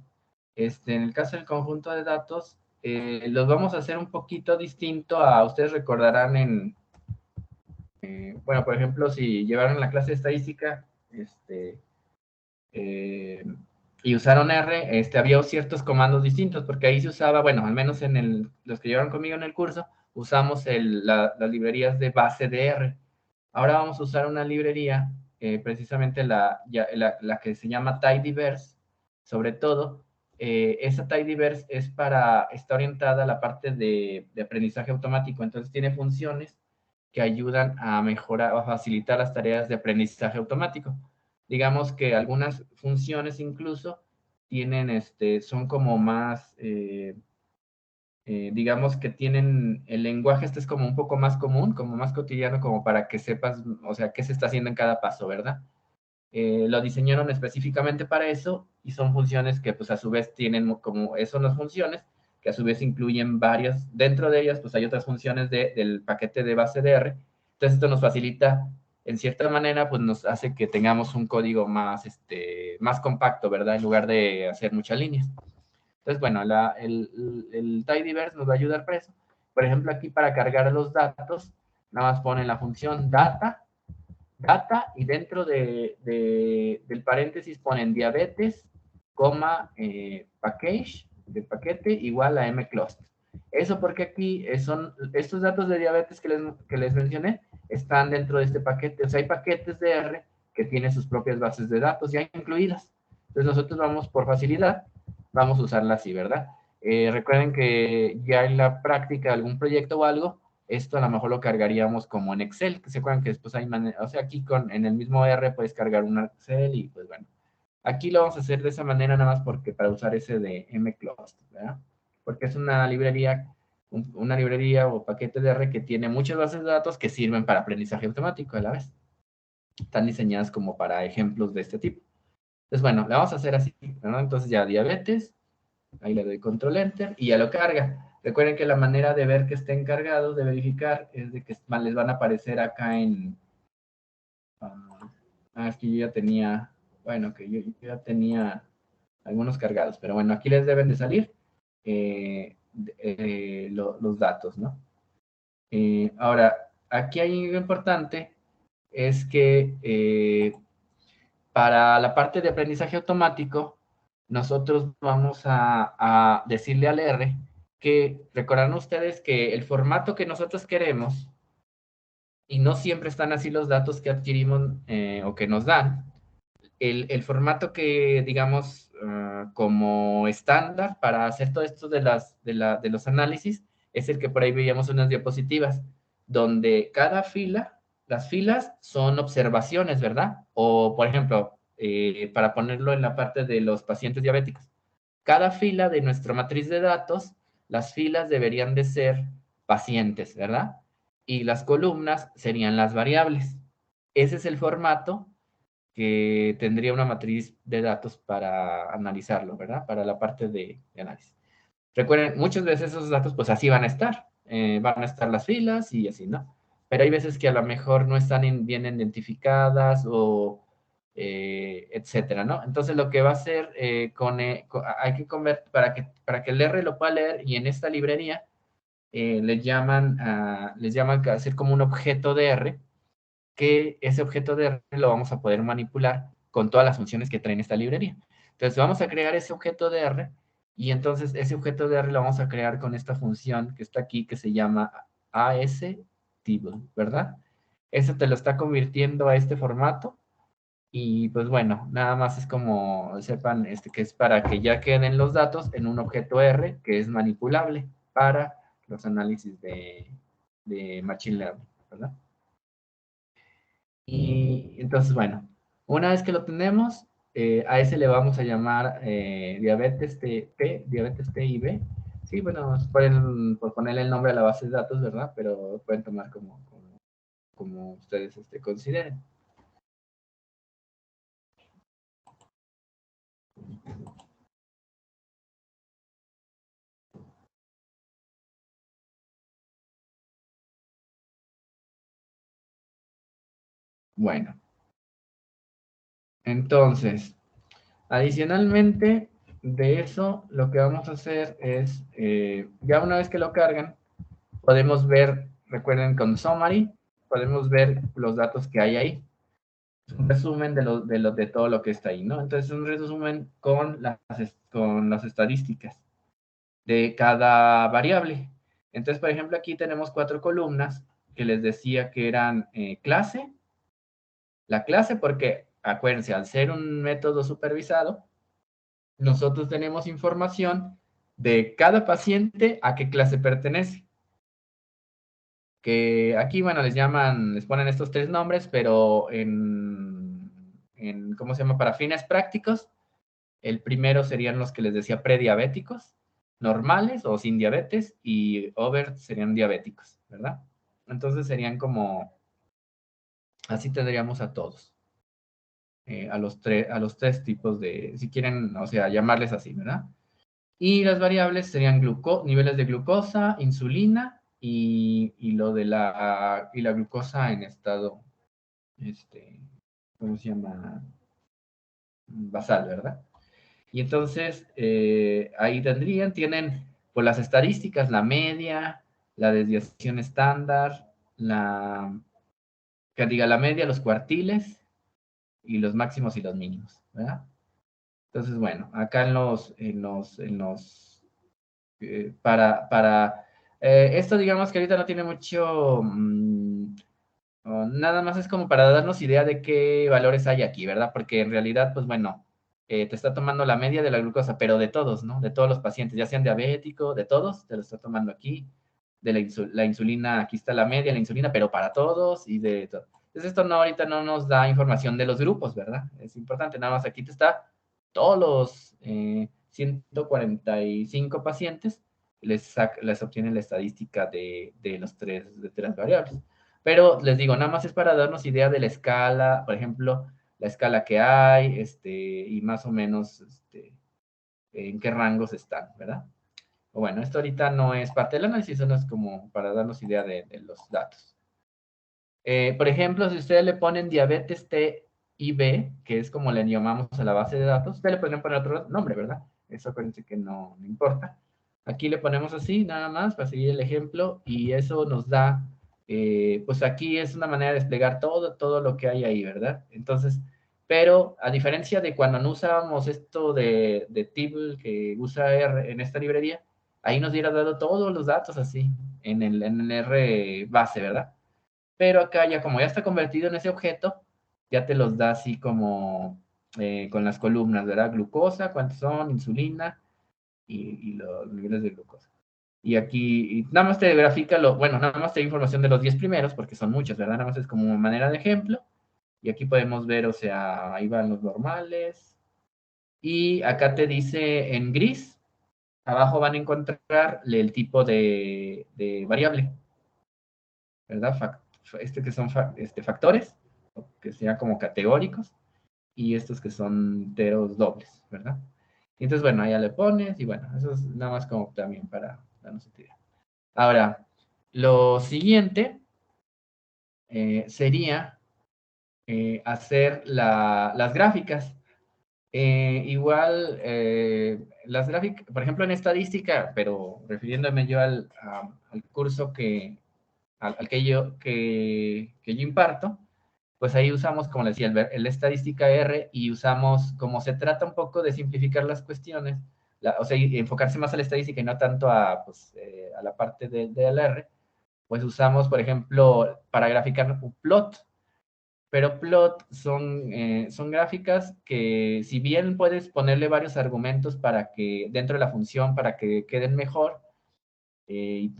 En el caso del conjunto de datos, los vamos a hacer un poquito distinto a, ustedes recordarán bueno, por ejemplo, si llevaron la clase de estadística, y usaron R, había ciertos comandos distintos, porque ahí se usaba, bueno, al menos los que llevaron conmigo en el curso, usamos las librerías de base de R. Ahora vamos a usar una librería, precisamente la que se llama tidyverse, sobre todo. Esa tidyverse está orientada a la parte de aprendizaje automático, entonces tiene funciones que ayudan a mejorar, a facilitar las tareas de aprendizaje automático. Digamos que algunas funciones incluso son como más digamos que tienen el lenguaje, este es como un poco más común, como más cotidiano, como para que sepas, o sea, qué se está haciendo en cada paso, ¿verdad? Lo diseñaron específicamente para eso y son funciones que pues a su vez tienen como eso las funciones, que a su vez incluyen varias, dentro de ellas pues hay otras funciones del paquete de base de R, entonces esto nos facilita, en cierta manera pues nos hace que tengamos un código más, más compacto, ¿verdad? En lugar de hacer muchas líneas. Entonces, bueno, el tidyverse nos va a ayudar para eso. Por ejemplo, aquí para cargar los datos, nada más ponen la función data, y dentro del paréntesis ponen diabetes, coma, package, de paquete, igual a mclust. Eso porque aquí son estos datos de diabetes que les mencioné, están dentro de este paquete. O sea, hay paquetes de R que tienen sus propias bases de datos ya incluidas. Entonces nosotros vamos, por facilidad, vamos a usarla así, ¿verdad? Recuerden que ya en la práctica algún proyecto o algo, esto a lo mejor lo cargaríamos como en Excel, que se acuerdan que después hay manera, o sea, aquí en el mismo R puedes cargar un Excel y pues bueno, aquí lo vamos a hacer de esa manera nada más porque para usar ese de mclust, ¿verdad? Porque es una librería o paquete de R que tiene muchas bases de datos que sirven para aprendizaje automático a la vez. Están diseñadas como para ejemplos de este tipo. Entonces, bueno, le vamos a hacer así, ¿no? Entonces ya diabetes, ahí le doy control enter y ya lo carga. Recuerden que la manera de ver que estén cargados, de verificar, es de que les van a aparecer acá en... es que yo ya tenía, bueno, que yo ya tenía algunos cargados, pero bueno, aquí les deben de salir los datos, ¿no? Ahora, aquí hay algo importante, es que para la parte de aprendizaje automático, nosotros vamos a decirle al R que recordarán ustedes que el formato que nosotros queremos, y no siempre están así los datos que adquirimos o que nos dan, el formato que, digamos, como estándar para hacer todo esto de los análisis, es el que por ahí veíamos unas diapositivas, donde cada fila, las filas son observaciones, ¿verdad? O, por ejemplo, para ponerlo en la parte de los pacientes diabéticos, cada fila de nuestra matriz de datos, las filas deberían de ser pacientes, ¿verdad? Y las columnas serían las variables. Ese es el formato que tendría una matriz de datos para analizarlo, ¿verdad? Para la parte de análisis. Recuerden, muchas veces esos datos pues así van a estar las filas y así, ¿no? Pero hay veces que a lo mejor no están bien identificadas o etcétera, ¿no? Entonces lo que va a hacer hay que convertir para que el R lo pueda leer y en esta librería les llaman a hacer como un objeto de R, que ese objeto de R lo vamos a poder manipular con todas las funciones que trae esta librería. Entonces vamos a crear ese objeto de R y entonces ese objeto de R lo vamos a crear con esta función que está aquí que se llama asTable, ¿verdad? Eso te lo está convirtiendo a este formato y pues bueno, nada más es como sepan que es para que ya queden los datos en un objeto R que es manipulable para los análisis de Machine Learning, ¿verdad? Y entonces, bueno, una vez que lo tenemos, a ese le vamos a llamar diabetes diabetes T y B. Sí, bueno, por ponerle el nombre a la base de datos, ¿verdad? Pero pueden tomar como ustedes consideren. Bueno, entonces, adicionalmente de eso, lo que vamos a hacer es, ya una vez que lo cargan, podemos ver, recuerden con Summary, podemos ver los datos que hay ahí. Un resumen de todo lo que está ahí, ¿no? Entonces, un resumen con las estadísticas de cada variable. Entonces, por ejemplo, aquí tenemos 4 columnas que les decía que eran clase. La clase, porque acuérdense, al ser un método supervisado, nosotros tenemos información de cada paciente a qué clase pertenece. Que aquí, bueno, les ponen estos 3 nombres, pero ¿cómo se llama? Para fines prácticos, el primero serían los que les decía prediabéticos, normales o sin diabetes, y over serían diabéticos, ¿verdad? Entonces serían como, así tendríamos a todos, a los tres tipos de, si quieren, o sea, llamarles así, ¿verdad? Y las variables serían niveles de glucosa, insulina y lo de la glucosa en estado, ¿cómo se llama? Basal, ¿verdad? Y entonces ahí tienen pues las estadísticas, la media, la desviación estándar, que diga la media, los cuartiles y los máximos y los mínimos, ¿verdad? Entonces, bueno, acá esto digamos que ahorita no tiene mucho, nada más es como para darnos idea de qué valores hay aquí, ¿verdad? Porque en realidad, pues bueno, te está tomando la media de la glucosa, pero de todos, ¿no? De todos los pacientes, ya sean diabéticos, de todos, te lo está tomando aquí. De la insulina, aquí está la media, la insulina, pero para todos y de todo. Entonces esto no, ahorita no nos da información de los grupos, ¿verdad? Es importante, nada más aquí te está todos los 145 pacientes, les obtiene la estadística de las tres variables. Pero les digo, nada más es para darnos idea de la escala, por ejemplo, la escala que hay, y más o menos en qué rangos están, ¿verdad? Bueno, esto ahorita no es parte del análisis, solo es como para darnos idea de los datos. Por ejemplo, si ustedes le ponen diabetes T y B, que es como le llamamos a la base de datos, ustedes le pueden poner otro nombre, ¿verdad? Eso acuérdense que no importa. Aquí le ponemos así, nada más, para seguir el ejemplo, y eso nos da, pues aquí es una manera de desplegar todo lo que hay ahí, ¿verdad? Entonces, pero a diferencia de cuando no usábamos esto de tibble que usa R en esta librería, ahí nos hubiera dado todos los datos así, en el R base, ¿verdad? Pero acá ya como ya está convertido en ese objeto, ya te los da así como con las columnas, ¿verdad? Glucosa, cuántos son, insulina y los niveles de glucosa. Y aquí y nada más te grafica bueno, nada más te da información de los 10 primeros, porque son muchos, ¿verdad? Nada más es como manera de ejemplo. Y aquí podemos ver, o sea, ahí van los normales. Y acá te dice en gris, abajo van a encontrar el tipo de variable, ¿verdad? Que son factores, que sean como categóricos, y estos que son enteros dobles, ¿verdad? Y entonces, bueno, allá le pones, y bueno, eso es nada más como también para darnos una idea. Ahora, lo siguiente sería hacer las gráficas. Igual, las gráficas, por ejemplo, en estadística, pero refiriéndome yo al curso al que yo imparto, pues ahí usamos, como les decía, el estadística R, y usamos, como se trata un poco de simplificar las cuestiones, o sea, enfocarse más a la estadística y no tanto pues, a la parte del R, pues usamos, por ejemplo, para graficar un plot. Pero plot son gráficas que, si bien puedes ponerle varios argumentos para que, dentro de la función, para que queden mejor, y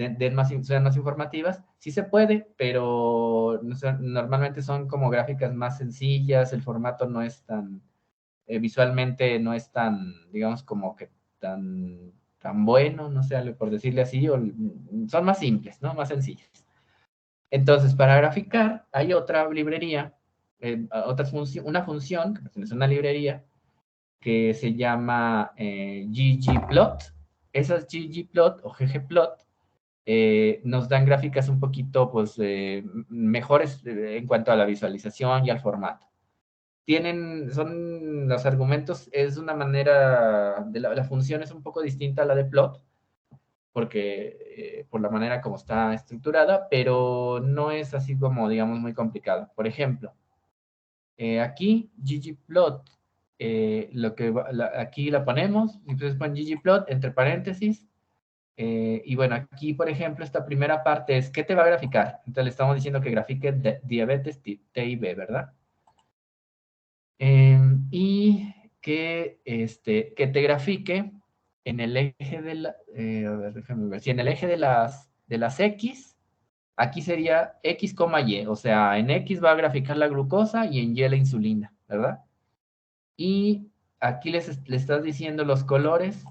sean más informativas, sí se puede, pero normalmente son como gráficas más sencillas, el formato no es tan, visualmente no es tan, digamos, como que tan bueno, no sé, por decirle así, son más simples, ¿no? Más sencillas. Entonces, para graficar, hay otra librería, una función que pertenece a una librería que se llama ggplot. Esas ggplot o ggplot nos dan gráficas un poquito pues, mejores en cuanto a la visualización y al formato. Son los argumentos, es una manera, la función es un poco distinta a la de plot, porque por la manera como está estructurada, pero no es así como, digamos, muy complicado. Por ejemplo, aquí ggplot, aquí la ponemos, y entonces pon ggplot entre paréntesis, y bueno, aquí, por ejemplo, esta primera parte es, ¿qué te va a graficar? Entonces le estamos diciendo que grafique diabetes T y B, ¿verdad? Y que te grafique en el eje a ver, déjame ver, si en el eje de las X, aquí sería X, Y, o sea, en X va a graficar la glucosa y en Y la insulina, ¿verdad? Y aquí le estás diciendo los colores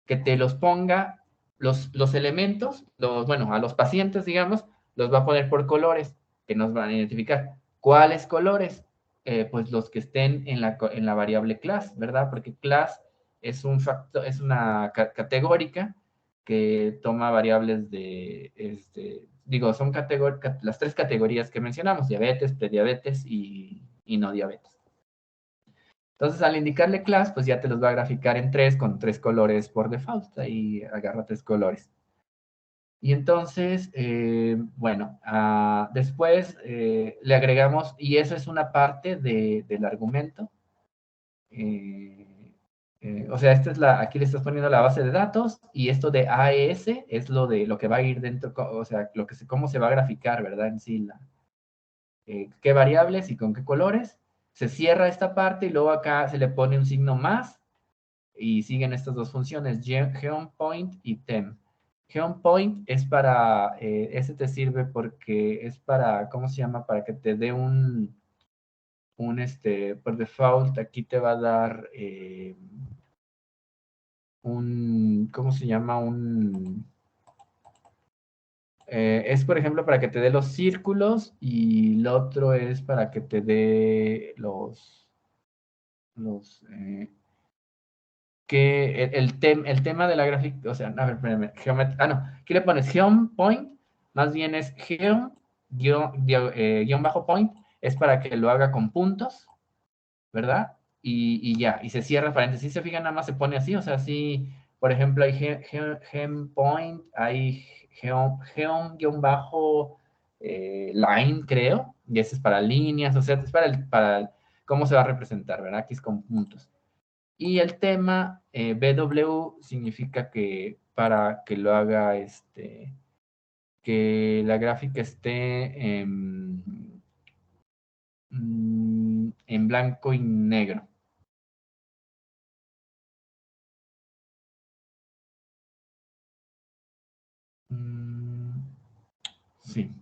que te los ponga, los elementos, bueno, a los pacientes, digamos, los va a poner por colores, que nos van a identificar. ¿Cuáles colores? Pues los que estén en la variable class, ¿verdad? Porque class es un factor, es una categórica que toma variables de, digo, son las tres categorías que mencionamos: diabetes, prediabetes y no diabetes. Entonces, al indicarle class, pues ya te los va a graficar en tres, con tres colores por default. Ahí agarra tres colores. Y entonces, bueno, después le agregamos, y eso es una parte del argumento. O sea, aquí le estás poniendo la base de datos, y esto de AES es lo que va a ir dentro, o sea, cómo se va a graficar, ¿verdad? En sí, qué variables y con qué colores. Se cierra esta parte y luego acá se le pone un signo más y siguen estas dos funciones, geonPoint y tem. geonPoint es para, ese te sirve porque es para, ¿cómo se llama? Para que te dé por default, aquí te va a dar ¿cómo se llama? Es, por ejemplo, para que te dé los círculos, y el otro es para que te dé el tema de la gráfica, o sea, a ver, espérame, no, aquí le pones geom point, más bien es geom guión bajo point, es para que lo haga con puntos, ¿verdad? Y ya, y se cierra paréntesis. Si se fijan, nada más se pone así, o sea, así, por ejemplo, hay gem point, hay geom guión bajo line, creo, y ese es para líneas, o sea, es para cómo se va a representar, ¿verdad? Aquí es con puntos. Y el tema BW significa que para que lo haga, que la gráfica esté en blanco y negro. Sí.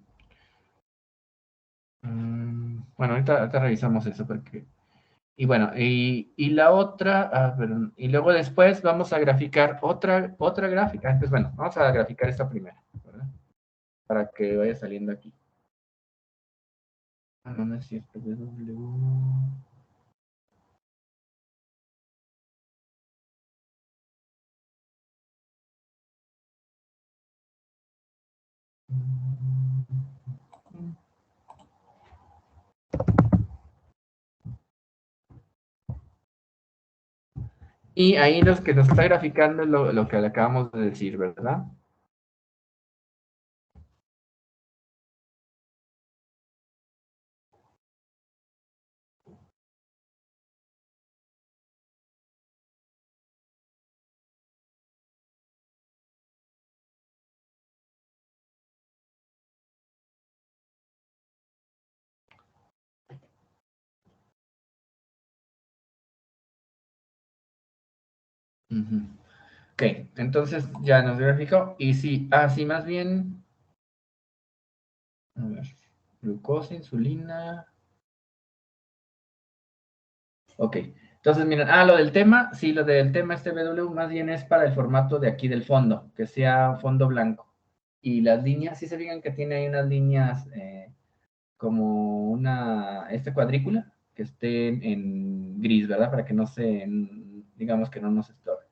Bueno, ahorita revisamos eso porque... Y bueno, y la otra, perdón, y luego después vamos a graficar otra gráfica. Entonces, bueno, vamos a graficar esta primera, ¿verdad? Para que vaya saliendo aquí. No, no es cierto. Y ahí los que nos está graficando es lo que le acabamos de decir, ¿verdad? Ok, entonces ya nos graficó. Y sí, así más bien, a ver, glucosa, insulina. Ok, entonces miren, lo del tema, sí, lo del tema este BW más bien es para el formato de aquí del fondo, que sea fondo blanco. Y las líneas, sí se fijan que tiene ahí unas líneas como esta cuadrícula, que esté en gris, ¿verdad? Para que no digamos que no nos estorbe.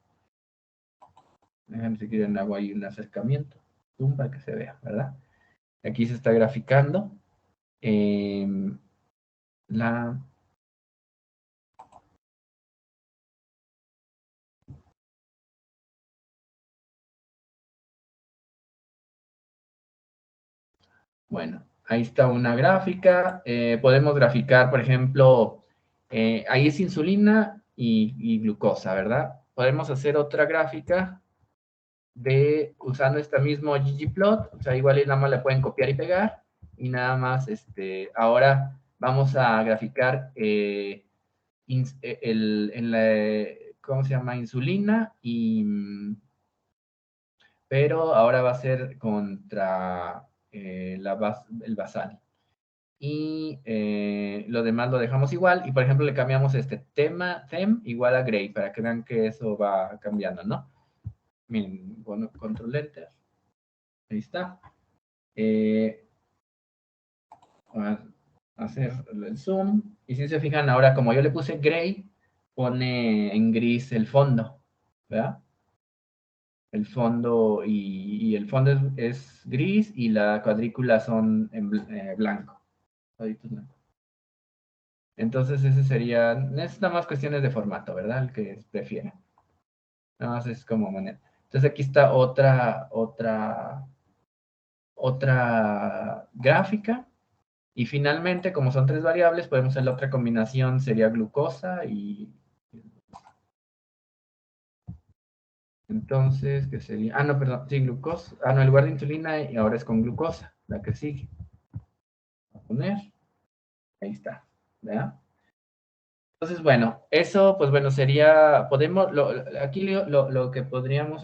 Déjenme si quieren, hago ahí un acercamiento, zoom, para que se vea, ¿verdad? Aquí se está graficando la... Bueno, ahí está una gráfica. Podemos graficar, por ejemplo, ahí es insulina y glucosa, ¿verdad? Podemos hacer otra gráfica usando esta mismo ggplot, o sea, igual y nada más le pueden copiar y pegar, y nada más, ahora vamos a graficar ¿cómo se llama? Insulina, pero ahora va a ser contra el basal. Y lo demás lo dejamos igual, y por ejemplo le cambiamos tem igual a gray, para que vean que eso va cambiando, ¿no? Miren, bueno, control enter. Ahí está. Voy a hacer el zoom. Y si se fijan ahora, como yo le puse gray, pone en gris el fondo, ¿verdad? El fondo y el fondo es gris y la cuadrícula son en blanco. Entonces ese sería, es nada más cuestiones de formato, ¿verdad? El que prefiera. Nada más es como manera. Entonces aquí está otra gráfica. Y finalmente, como son 3 variables, podemos hacer la otra combinación, sería glucosa y... Entonces, ¿qué sería? Ah, no, perdón, sí, glucosa. Ah, no, en lugar de insulina, y ahora es con glucosa, la que sigue. Voy a poner, ahí está, ¿verdad? Entonces, bueno, eso, pues bueno, sería, podemos, aquí lo que podríamos,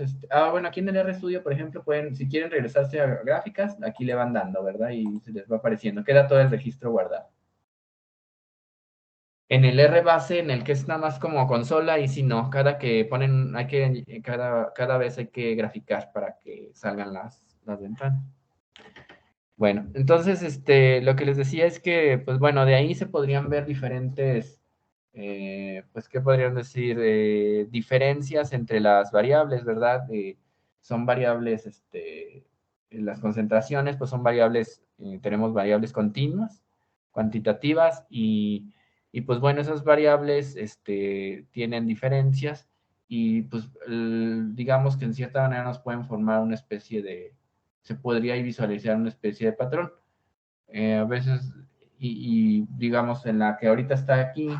bueno, aquí en el RStudio, por ejemplo, pueden, si quieren regresarse a gráficas, aquí le van dando, ¿verdad? Y se les va apareciendo, queda todo el registro guardado. En el RBase, en el que es nada más como consola, y si no, cada que ponen, cada vez hay que graficar para que salgan las ventanas. Bueno, entonces, lo que les decía es que, pues bueno, de ahí se podrían ver diferentes, pues, ¿qué podrían decir? Diferencias entre las variables, ¿verdad? Son variables, las concentraciones, pues son variables, tenemos variables continuas, cuantitativas, y pues bueno, esas variables, tienen diferencias, y pues, digamos que en cierta manera nos pueden formar una especie de, se podría visualizar una especie de patrón. A veces, digamos, en la que ahorita está aquí,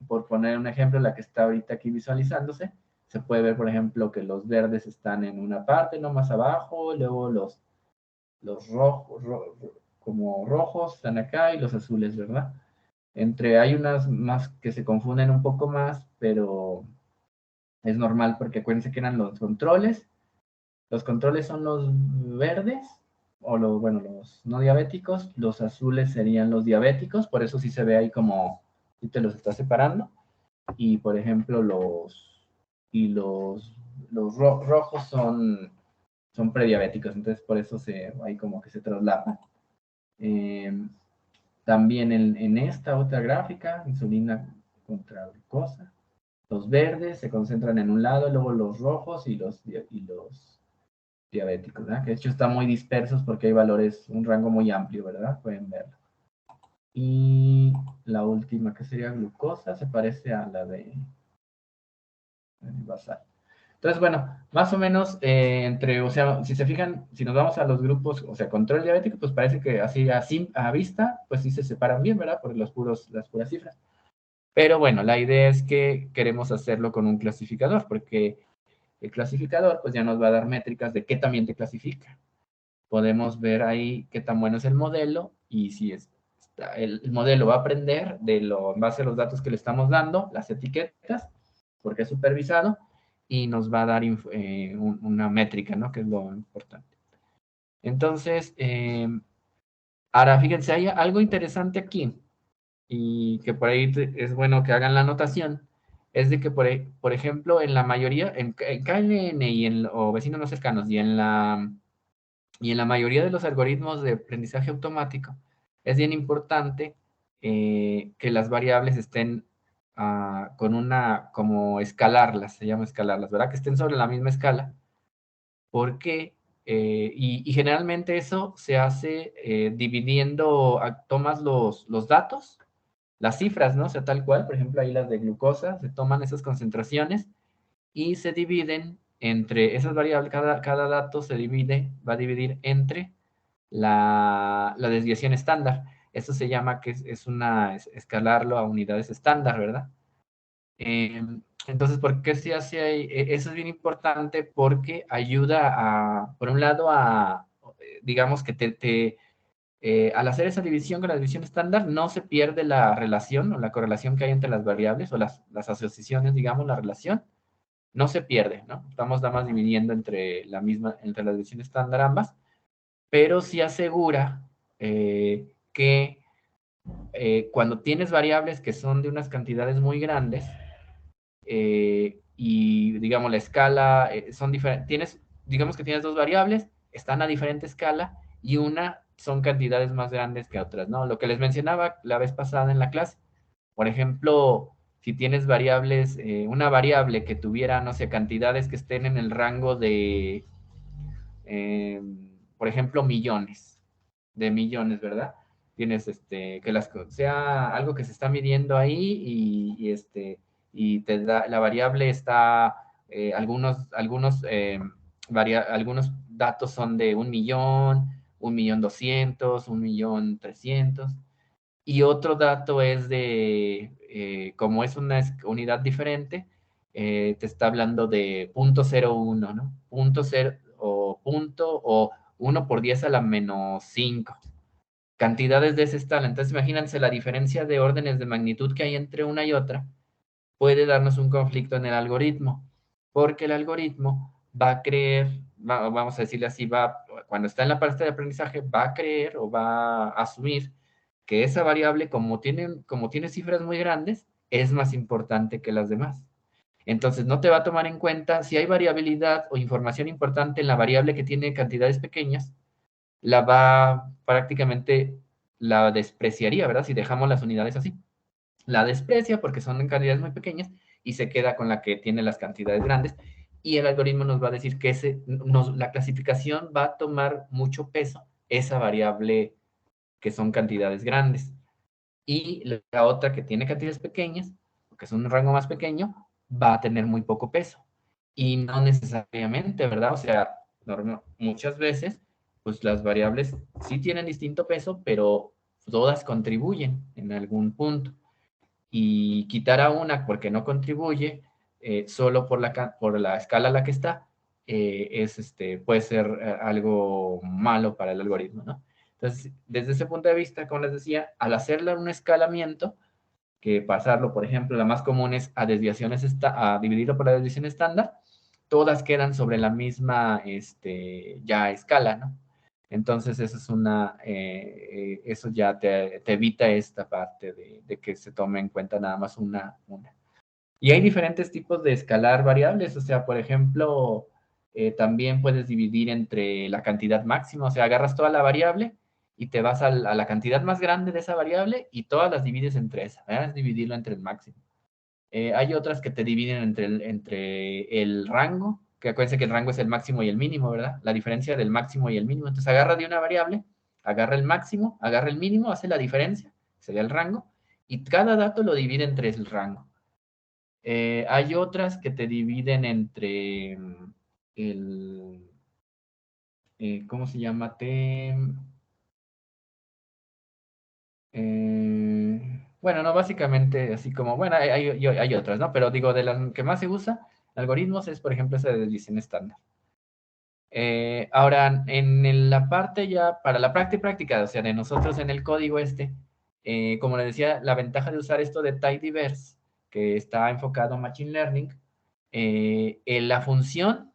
por poner un ejemplo, la que está ahorita aquí visualizándose, se puede ver, por ejemplo, que los verdes están en una parte, no más abajo, luego los rojos, como rojos están acá y los azules, ¿verdad? Hay unas más que se confunden un poco más, pero es normal porque acuérdense que eran los controles. Los controles son los verdes, o bueno, los no diabéticos, los azules serían los diabéticos, por eso sí se ve ahí como, si te los está separando, y por ejemplo los rojos son prediabéticos, entonces por eso ahí como que se traslapan. También en esta otra gráfica, insulina contra glucosa, los verdes se concentran en un lado, luego los rojos y los diabéticos, ¿verdad? Que de hecho están muy dispersos porque hay valores, un rango muy amplio, ¿verdad? Pueden verlo. Y la última, que sería glucosa, se parece a la de basal. Entonces, bueno, más o menos o sea, si se fijan, si nos vamos a los grupos, o sea, control diabético, pues parece que así a vista, pues sí se separan bien, ¿verdad? Por las puras cifras. Pero bueno, la idea es que queremos hacerlo con un clasificador, porque el clasificador, pues ya nos va a dar métricas de qué también te clasifica. Podemos ver ahí qué tan bueno es el modelo y si el modelo va a aprender en base a los datos que le estamos dando, las etiquetas, porque es supervisado, y nos va a dar una métrica, ¿no? Que es lo importante. Entonces, ahora fíjense, hay algo interesante aquí, y que por ahí es bueno que hagan la anotación, es de que, por ejemplo, en la mayoría, en KNN o vecinos no cercanos, y en la mayoría de los algoritmos de aprendizaje automático, es bien importante que las variables estén con como escalarlas, se llama escalarlas, ¿verdad? Que estén sobre la misma escala, porque, y generalmente eso se hace dividiendo, tomas los datos, las cifras, ¿no? O sea, tal cual, por ejemplo, ahí las de glucosa, se toman esas concentraciones y se dividen entre esas variables, cada dato va a dividir entre la desviación estándar. Eso se llama que escalarlo a unidades estándar, ¿verdad? Entonces, ¿por qué se hace ahí? Eso es bien importante porque ayuda por un lado, digamos que al hacer esa división con la división estándar, no se pierde la relación o la correlación que hay entre las variables o las asociaciones, digamos, la relación, no se pierde, ¿no? Estamos nada más dividiendo entre la división estándar ambas, pero sí asegura que cuando tienes variables que son de unas cantidades muy grandes, y digamos la escala son diferentes, digamos que tienes dos variables, están a diferente escala y una son cantidades más grandes que otras, ¿no? Lo que les mencionaba la vez pasada en la clase, por ejemplo, si tienes variables, una variable que tuviera, no sé, cantidades que estén en el rango de, por ejemplo, millones, ¿verdad? Tienes que sea algo que se está midiendo ahí y te da, la variable está, algunos datos son de 1.000.000, 1.200.000, 1.300.000, y otro dato es de, como es una unidad diferente, te está hablando de 0.01, ¿no? Punto cero o 1 por 10 a la menos 5. Cantidades de ese estilo. Entonces, imagínense la diferencia de órdenes de magnitud que hay entre una y otra, puede darnos un conflicto en el algoritmo, porque el algoritmo va a creer, vamos a decirle así, cuando está en la parte de aprendizaje, va a creer o va a asumir que esa variable, como tiene cifras muy grandes, es más importante que las demás. Entonces, no te va a tomar en cuenta si hay variabilidad o información importante en la variable que tiene cantidades pequeñas, prácticamente la despreciaría, ¿verdad? Si dejamos las unidades así. La desprecia porque son en cantidades muy pequeñas y se queda con la que tiene las cantidades grandes. Y el algoritmo nos va a decir que la clasificación va a tomar mucho peso, esa variable que son cantidades grandes. Y la otra que tiene cantidades pequeñas, que es un rango más pequeño, va a tener muy poco peso. Y no necesariamente, ¿verdad? O sea, muchas veces, pues las variables sí tienen distinto peso, pero todas contribuyen en algún punto. Y quitar a una porque no contribuye, solo por la escala a la que está, puede ser algo malo para el algoritmo, ¿no? Entonces, desde ese punto de vista, como les decía, al hacerle un escalamiento, que pasarlo, por ejemplo, la más común es a dividirlo por la desviación estándar, todas quedan sobre la misma ya escala, ¿no? Entonces, eso ya te evita esta parte de que se tome en cuenta nada más una. Y hay diferentes tipos de escalar variables, o sea, por ejemplo, también puedes dividir entre la cantidad máxima, o sea, agarras toda la variable y te vas a la cantidad más grande de esa variable y todas las divides entre esa, ¿verdad? Es dividirlo entre el máximo. Hay otras que te dividen entre el rango, que acuérdense que el rango es el máximo y el mínimo, ¿verdad? La diferencia del máximo y el mínimo. Entonces agarra de una variable, agarra el máximo, agarra el mínimo, hace la diferencia, sería el rango, y cada dato lo divide entre el rango. Hay otras que te dividen entre el, ¿cómo se llama? Bueno, no, básicamente así como, bueno, hay otras, ¿no? Pero digo, de las que más se usa, algoritmos, es, por ejemplo, esa de desviación estándar. Ahora, en la parte ya, para la práctica, o sea, de nosotros en el código como les decía, la ventaja de usar esto de tidyverse, que está enfocado en Machine Learning, la función,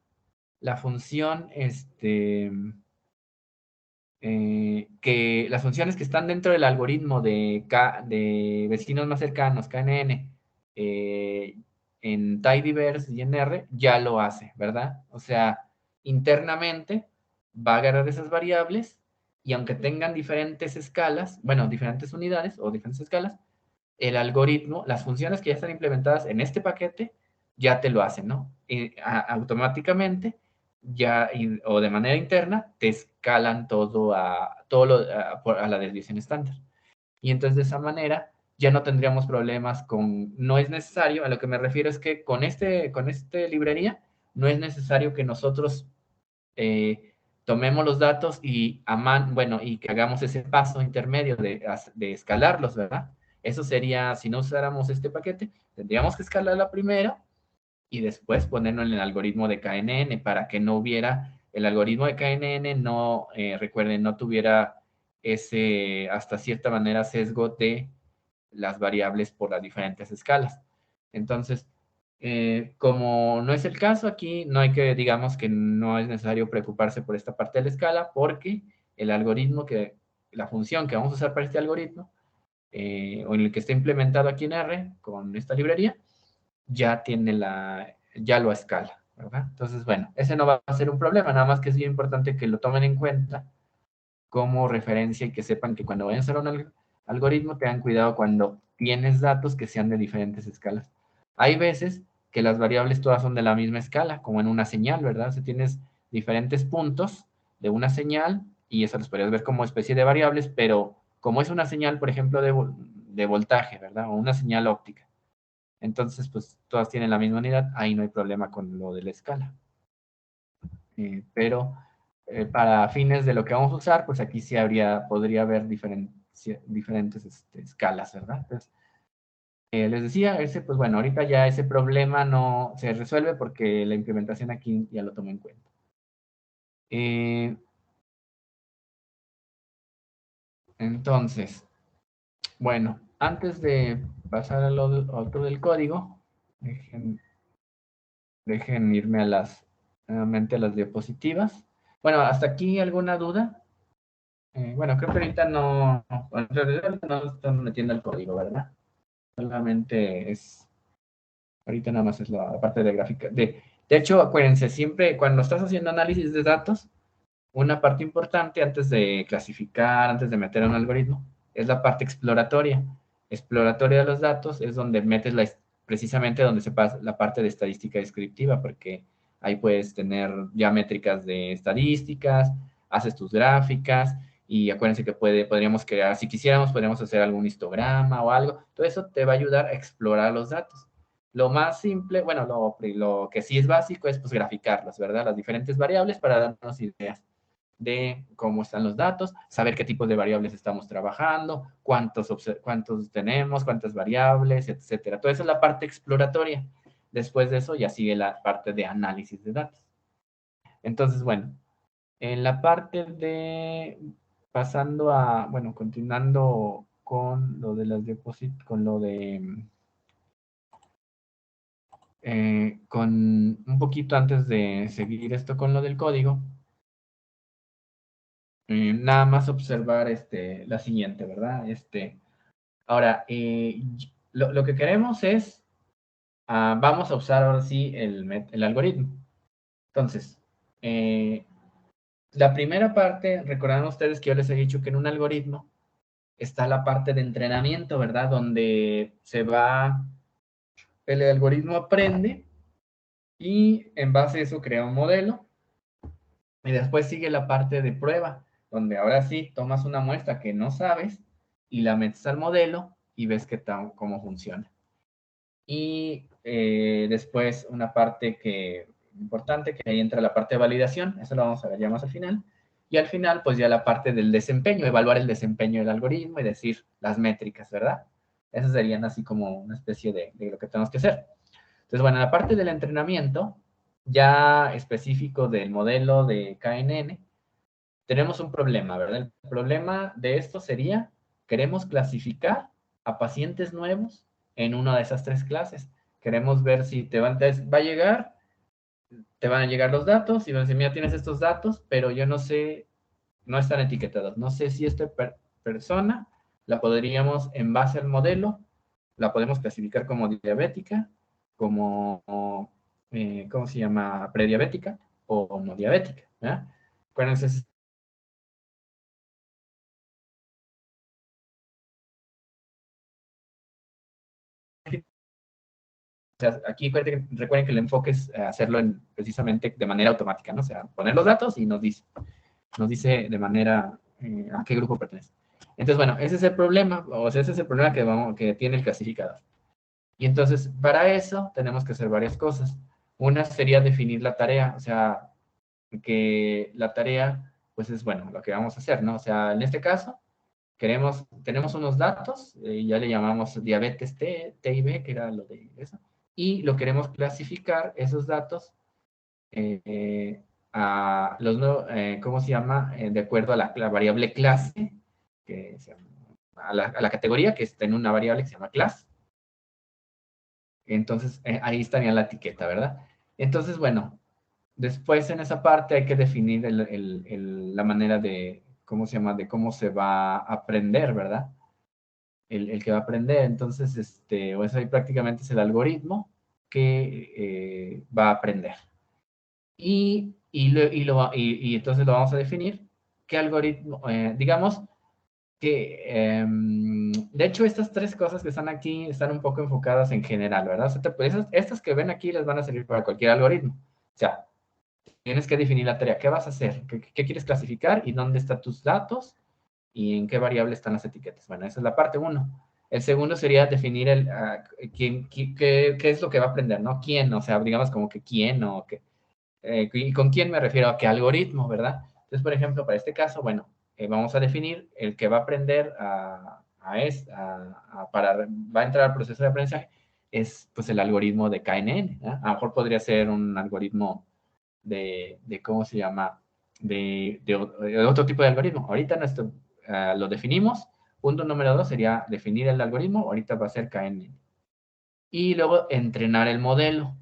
que las funciones que están dentro del algoritmo de vecinos más cercanos, KNN, en tidyverse y en R, ya lo hace, ¿verdad? O sea, internamente va a agarrar esas variables y aunque tengan diferentes escalas, bueno, diferentes unidades o diferentes escalas, el algoritmo, las funciones que ya están implementadas en este paquete, ya te lo hacen, ¿no? Automáticamente, o de manera interna, te escalan todo a la desviación estándar. Y entonces de esa manera ya no tendríamos problemas no es necesario, a lo que me refiero es que con este librería, no es necesario que nosotros tomemos los datos y que hagamos ese paso intermedio de escalarlos, ¿verdad? Eso sería, si no usáramos este paquete, tendríamos que escalarla primero y después ponerlo en el algoritmo de KNN para que no hubiera, el algoritmo de KNN no, recuerden, no tuviera ese, hasta cierta manera, sesgo de las variables por las diferentes escalas. Entonces, como no es el caso aquí, no hay que, digamos que no es necesario preocuparse por esta parte de la escala porque el algoritmo la función que vamos a usar para este algoritmo, o en el que está implementado aquí en R con esta librería, ya tiene ya lo escala, ¿verdad? Entonces, bueno, ese no va a ser un problema, nada más que es bien importante que lo tomen en cuenta como referencia y que sepan que cuando vayan a hacer un algoritmo, tengan cuidado cuando tienes datos que sean de diferentes escalas. Hay veces que las variables todas son de la misma escala, como en una señal, ¿verdad? Si tienes diferentes puntos de una señal y eso los podrías ver como especie de variables, pero como es una señal, por ejemplo, de voltaje, ¿verdad? O una señal óptica. Entonces, pues todas tienen la misma unidad, ahí no hay problema con lo de la escala. Pero para fines de lo que vamos a usar, pues aquí sí podría haber diferentes escalas, ¿verdad? Entonces, les decía, pues bueno, ahorita ya ese problema no se resuelve porque la implementación aquí ya lo tomó en cuenta. Entonces, bueno, antes de pasar a otro del código, dejen irme nuevamente a las diapositivas. Bueno, ¿hasta aquí alguna duda? Bueno, creo que ahorita en realidad ahorita no están metiendo el código, ¿verdad? Solamente ahorita nada más es la parte de gráfica. De hecho, acuérdense, siempre cuando estás haciendo análisis de datos, una parte importante antes de clasificar, antes de meter un algoritmo, es la parte exploratoria. Exploratoria de los datos es donde metes precisamente donde se pasa la parte de estadística descriptiva, porque ahí puedes tener ya métricas de estadísticas, haces tus gráficas, y acuérdense que podríamos crear, si quisiéramos, podríamos hacer algún histograma o algo. Todo eso te va a ayudar a explorar los datos. Lo más simple, bueno, lo que sí es básico es pues graficarlos, ¿verdad? Las diferentes variables para darnos ideas de cómo están los datos, saber qué tipos de variables estamos trabajando, cuántos tenemos, cuántas variables, etcétera. Toda esa es la parte exploratoria. Después de eso ya sigue la parte de análisis de datos. Entonces, bueno, en la parte de pasando a, bueno, continuando con lo de las diapositivas, con lo de, con un poquito antes de seguir esto con lo del código, nada más observar la siguiente, ¿verdad? Ahora, lo que queremos es, vamos a usar ahora sí el algoritmo. Entonces, la primera parte, recordarán ustedes que yo les he dicho que en un algoritmo está la parte de entrenamiento, ¿verdad? Donde el algoritmo aprende y en base a eso crea un modelo. Y después sigue la parte de prueba, donde ahora sí tomas una muestra que no sabes y la metes al modelo y ves cómo funciona. Y después una parte importante, que ahí entra la parte de validación, eso lo vamos a ver ya más al final. Y al final, pues ya la parte del desempeño, evaluar el desempeño del algoritmo y decir las métricas, ¿verdad? Esas serían así como una especie de lo que tenemos que hacer. Entonces, bueno, la parte del entrenamiento, ya específico del modelo de KNN, tenemos un problema, ¿verdad? El problema de esto sería, queremos clasificar a pacientes nuevos en una de esas tres clases. Queremos ver si va a llegar, te van a llegar los datos y van a decir, mira, tienes estos datos, pero yo no sé, no están etiquetados. No sé si esta persona la podríamos, en base al modelo, la podemos clasificar como diabética, como, ¿cómo se llama? Prediabética o no diabética. ¿verdad? Acuérdense, o sea, aquí recuerden que el enfoque es hacerlo precisamente de manera automática, ¿no? O sea, poner los datos y nos dice de manera a qué grupo pertenece. Entonces, bueno, ese es el problema, o sea, ese es el problema que tiene el clasificador. Y entonces, para eso tenemos que hacer varias cosas. Una sería definir la tarea, o sea, que la tarea, pues es, bueno, lo que vamos a hacer, ¿no? O sea, en este caso, tenemos unos datos, ya le llamamos diabetes T y B, que era lo de eso, y lo queremos clasificar, esos datos, a ¿cómo se llama? De acuerdo a la variable clase, a la categoría, que está en una variable que se llama class. Entonces, ahí estaría la etiqueta, ¿verdad? Entonces, bueno, después en esa parte hay que definir la manera de, ¿cómo se llama? De cómo se va a aprender, ¿verdad? El que va a aprender. Entonces, pues ahí prácticamente es el algoritmo que va a aprender. Y entonces lo vamos a definir. ¿Qué algoritmo? Digamos que, de hecho, estas tres cosas que están aquí están un poco enfocadas en general, ¿verdad? O sea, estas que ven aquí les van a servir para cualquier algoritmo. O sea, tienes que definir la tarea. ¿Qué vas a hacer? ¿Qué quieres clasificar? ¿Y dónde están tus datos? ¿Y en qué variable están las etiquetas? Bueno, esa es la parte uno. El segundo sería definir qué es lo que va a aprender, ¿no? ¿Quién? O sea, digamos como que quién o qué. ¿Y con quién me refiero? ¿A qué algoritmo, verdad? Entonces, por ejemplo, para este caso, bueno, vamos a definir el que va a aprender va a entrar al proceso de aprendizaje, es pues el algoritmo de KNN. ¿Eh? A lo mejor podría ser un algoritmo ¿cómo se llama? De otro tipo de algoritmo. Ahorita lo definimos. Punto número 2 sería definir el algoritmo. Ahorita va a ser KNN. Y luego entrenar el modelo.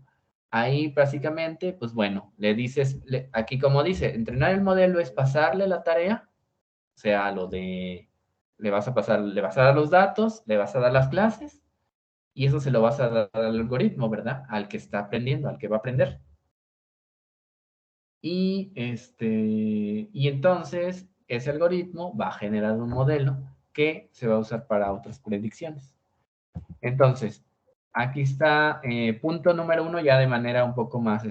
Ahí básicamente, pues bueno, le dices, aquí como dice, entrenar el modelo es pasarle la tarea, o sea, le vas a dar los datos, le vas a dar las clases, y eso se lo vas a dar al algoritmo, ¿verdad? Al que está aprendiendo, al que va a aprender. Y entonces ese algoritmo va a generar un modelo que se va a usar para otras predicciones. Entonces, aquí está punto número 1 ya de manera un poco más,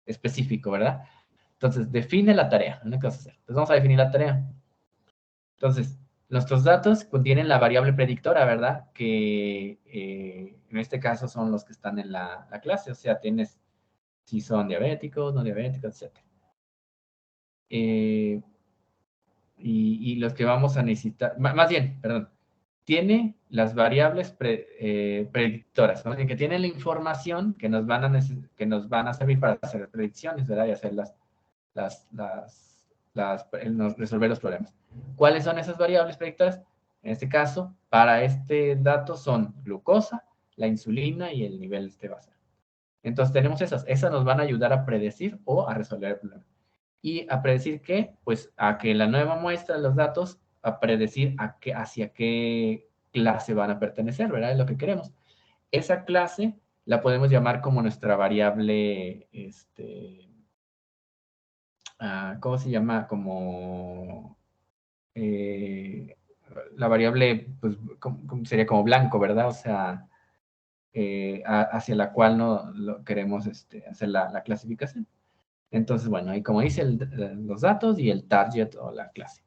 específico, ¿verdad? Entonces, define la tarea. ¿No? ¿Qué vas a hacer? Entonces, vamos a definir la tarea. Entonces, nuestros datos contienen la variable predictora, ¿verdad? Que en este caso son los que están en la clase. O sea, tienes si son diabéticos, no diabéticos, etc. Y los que vamos a necesitar, más bien, perdón, tiene las variables predictoras, ¿no? Que tienen la información que nos van a servir para hacer predicciones, ¿verdad? Y hacer resolver los problemas. ¿Cuáles son esas variables predictoras? En este caso, para este dato son glucosa, la insulina y el nivel basal. Entonces tenemos esas nos van a ayudar a predecir o a resolver el problema. ¿Y a predecir qué? Pues a que la nueva muestra de los datos, a predecir hacia qué clase van a pertenecer, ¿verdad? Es lo que queremos. Esa clase la podemos llamar como nuestra variable, ¿cómo se llama? Como la variable, pues sería como blanco, ¿verdad? O sea, hacia la cual no queremos hacer la clasificación. Entonces, bueno, ahí como dice los datos y el target o la clase.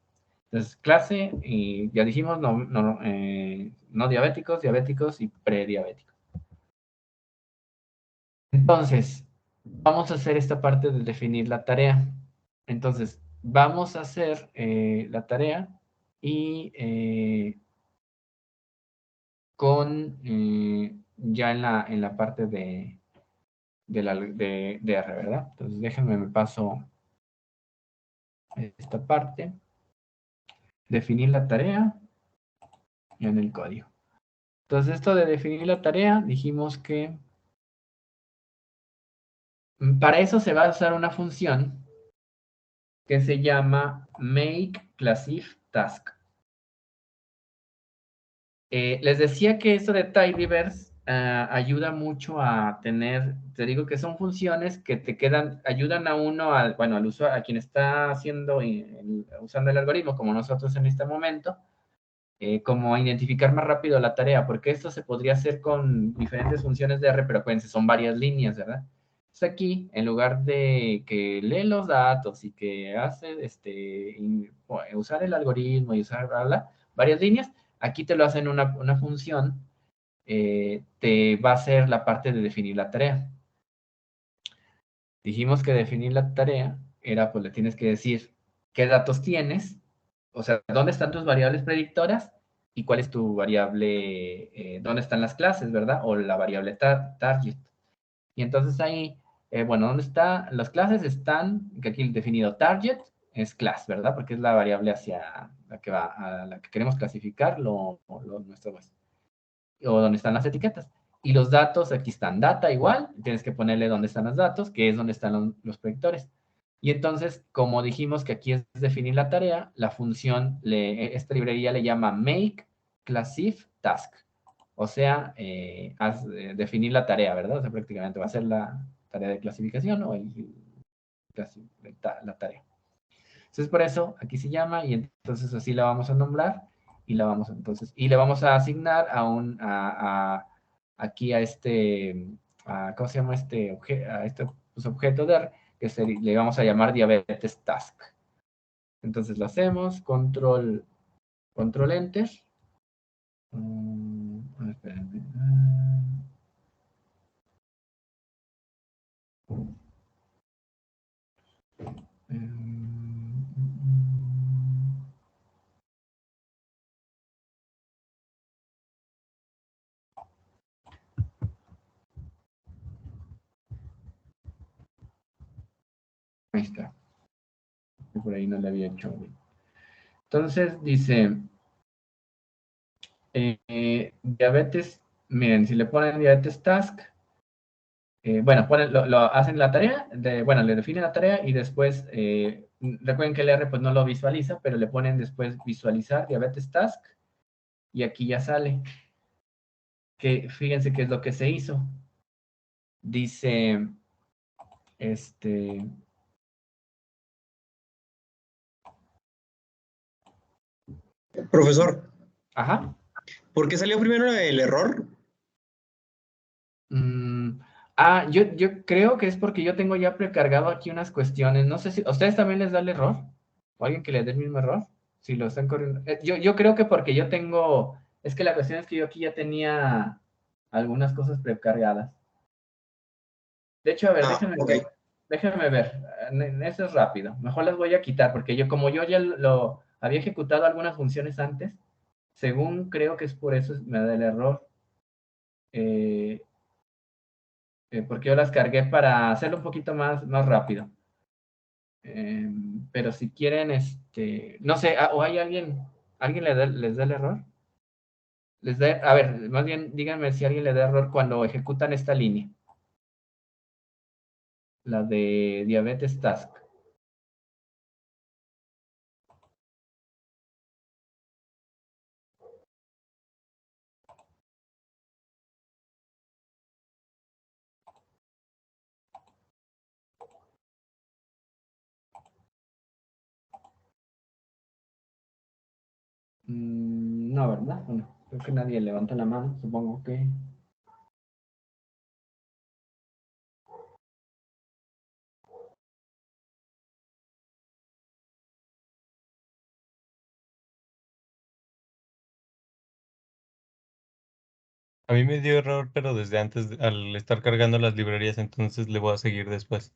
Entonces, clase, y ya dijimos, no diabéticos, diabéticos y prediabéticos. Entonces, vamos a hacer esta parte de definir la tarea. Entonces, vamos a hacer la tarea y ya en la parte de R, ¿verdad? Entonces, déjenme, me paso esta parte. Definir la tarea en el código. Entonces, esto de definir la tarea, dijimos que para eso se va a usar una función que se llama makeClassifTask. Les decía que esto de tidyverse ayuda mucho a tener, te digo que son funciones que ayudan a uno, al usuario, a quien está usando el algoritmo, como nosotros en este momento, como identificar más rápido la tarea, porque esto se podría hacer con diferentes funciones de R, pero acuérdense, son varias líneas, ¿verdad? Entonces aquí, en lugar de que lee los datos y que hace, usar el algoritmo y usar varias líneas, aquí te lo hacen una función, te va a hacer la parte de definir la tarea. Dijimos que definir la tarea era, pues le tienes que decir qué datos tienes, o sea, dónde están tus variables predictoras y cuál es tu variable, dónde están las clases, ¿verdad? O la variable target. Y entonces ahí, bueno, ¿dónde están? Las clases están, que aquí el definido target es class, ¿verdad? Porque es la variable hacia a la que queremos clasificar nuestro pues, o dónde están las etiquetas. Y los datos, aquí están data igual, tienes que ponerle dónde están los datos, que es donde están los predictores. Y entonces, como dijimos que aquí es definir la tarea, la función, esta librería le llama make classif task. O sea, definir la tarea, ¿verdad? O sea, prácticamente va a ser la tarea de clasificación o la tarea. Entonces, por eso aquí se llama y entonces así la vamos a nombrar y le vamos a asignar aquí a este, ¿cómo se llama este objeto? A este pues, objeto de que le vamos a llamar diabetes task. Entonces lo hacemos, control enter. Espérenme. Ahí está. Por ahí no le había hecho. Entonces dice, diabetes, miren, si le ponen diabetes task, bueno, lo hacen la tarea, bueno, le definen la tarea y después, recuerden que el R pues no lo visualiza, pero le ponen después visualizar diabetes task y aquí ya sale. Que fíjense qué es lo que se hizo. Dice, Profesor, ajá. ¿por qué salió primero el error? Yo creo que es porque yo tengo ya precargado aquí unas cuestiones. No sé si a ustedes también les da el error. O alguien que les dé el mismo error. Si lo están corriendo. Yo creo que porque yo tengo. Es que la cuestión es que yo aquí ya tenía algunas cosas precargadas. De hecho, a ver, déjenme ver. Eso es rápido. Mejor las voy a quitar porque como yo ya lo había ejecutado algunas funciones antes, según creo que es por eso me da el error. Porque yo las cargué para hacerlo un poquito más rápido. Pero si quieren, no sé, o hay alguien les da el error. A ver, más bien díganme si alguien le da error cuando ejecutan esta línea. La de diabetes task. No, ¿verdad? Bueno, creo que nadie levanta la mano, supongo que. A mí me dio error, pero desde antes, al estar cargando las librerías, entonces le voy a seguir después.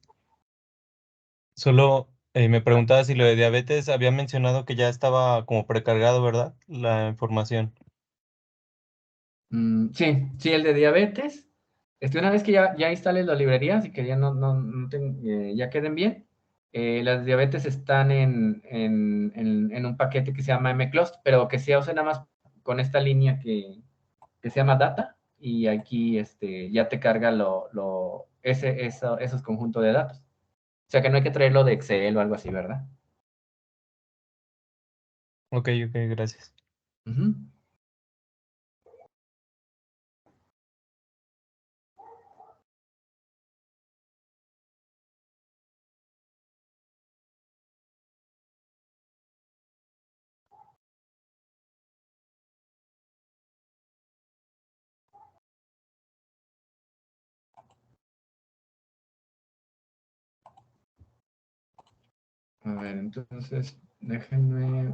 Solo me preguntaba si lo de diabetes había mencionado que ya estaba como precargado, ¿verdad? La información. Sí, el de diabetes. Una vez que ya instales las librerías y que ya ya queden bien, las diabetes están en un paquete que se llama mclust, pero que se usa nada más con esta línea que se llama data y aquí ya te carga esos conjuntos de datos. O sea que no hay que traerlo de Excel o algo así, ¿verdad? Ok, gracias. Ujú. A ver, entonces, déjenme,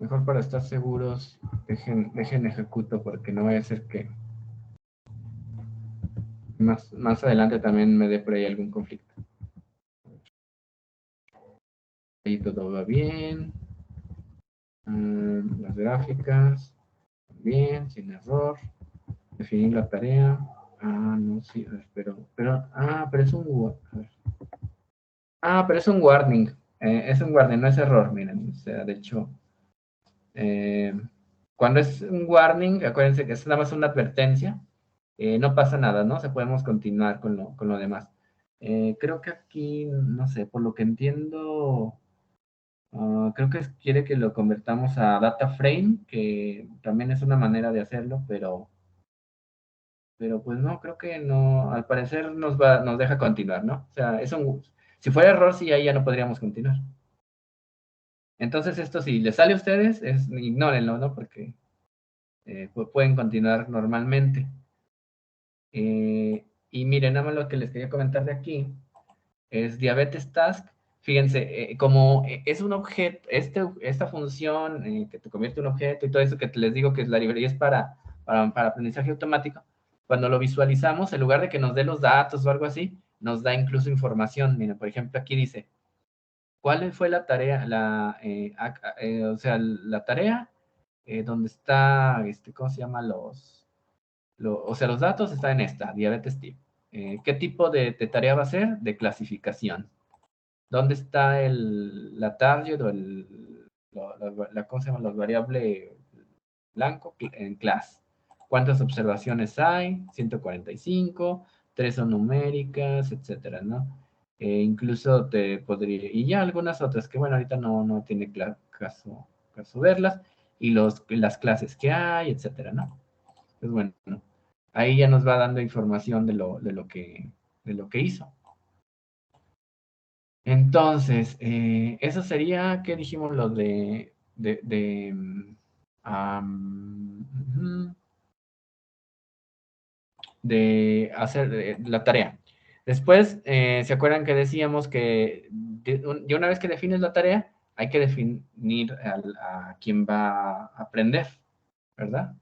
mejor para estar seguros, dejen ejecuto porque no vaya a ser que más adelante también me dé por ahí algún conflicto. Ahí todo va bien. Las gráficas, bien, sin error. Definir la tarea. No, sí, pero es un, a ver. Pero es un warning. Es un warning, no es error, miren. O sea, de hecho, cuando es un warning, acuérdense que es nada más una advertencia. No pasa nada, ¿no? Se podemos continuar con lo demás. Creo que aquí, no sé, por lo que entiendo, Creo que quiere que lo convertamos a data frame, que también es una manera de hacerlo, pero pues no, creo que no, al parecer nos deja continuar, ¿no? O sea, si fuera error, sí, ahí ya no podríamos continuar. Entonces esto, si les sale a ustedes, ignórenlo, ¿no? Porque pueden continuar normalmente. Y miren, nada más lo que les quería comentar de aquí es diabetes task. Fíjense, como es un objeto, esta función que te convierte en un objeto y todo eso que les digo que la librería es para aprendizaje automático, cuando lo visualizamos, en lugar de que nos dé los datos o algo así, nos da incluso información. Miren, por ejemplo, aquí dice, ¿cuál fue la tarea? O sea, la tarea donde está, ¿cómo se llama? O sea, los datos están en esta, diabetes tip. ¿Qué tipo de tarea va a ser? De clasificación. ¿Dónde está la target o ¿cómo se llama? Los variables blanco en class? ¿Cuántas observaciones hay? 145, 3 son numéricas, etcétera, ¿no? Incluso te podría, y ya algunas otras que, bueno, ahorita no tiene caso verlas, y las clases que hay, etcétera, ¿no? Pues bueno, ahí ya nos va dando información de lo que hizo. Entonces, eso sería, ¿qué dijimos? Lo de hacer la tarea. Después, ¿se acuerdan que decíamos que de una vez que defines la tarea, hay que definir a quién va a aprender, ¿verdad?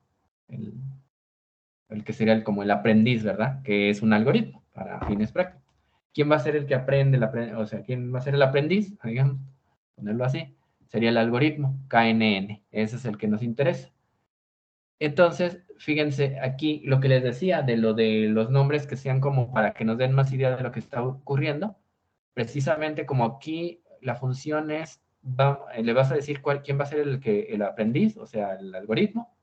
El que sería como el aprendiz, ¿verdad? Que es un algoritmo para fines prácticos. ¿Quién va a ser el que aprende? O sea, ¿quién va a ser el aprendiz? Digamos, ponerlo así. Sería el algoritmo, KNN. Ese es el que nos interesa. Entonces, fíjense aquí lo que les decía de lo de los nombres que sean como para que nos den más idea de lo que está ocurriendo. Precisamente como aquí la función es, le vas a decir quién va a ser el aprendiz, o sea, el algoritmo,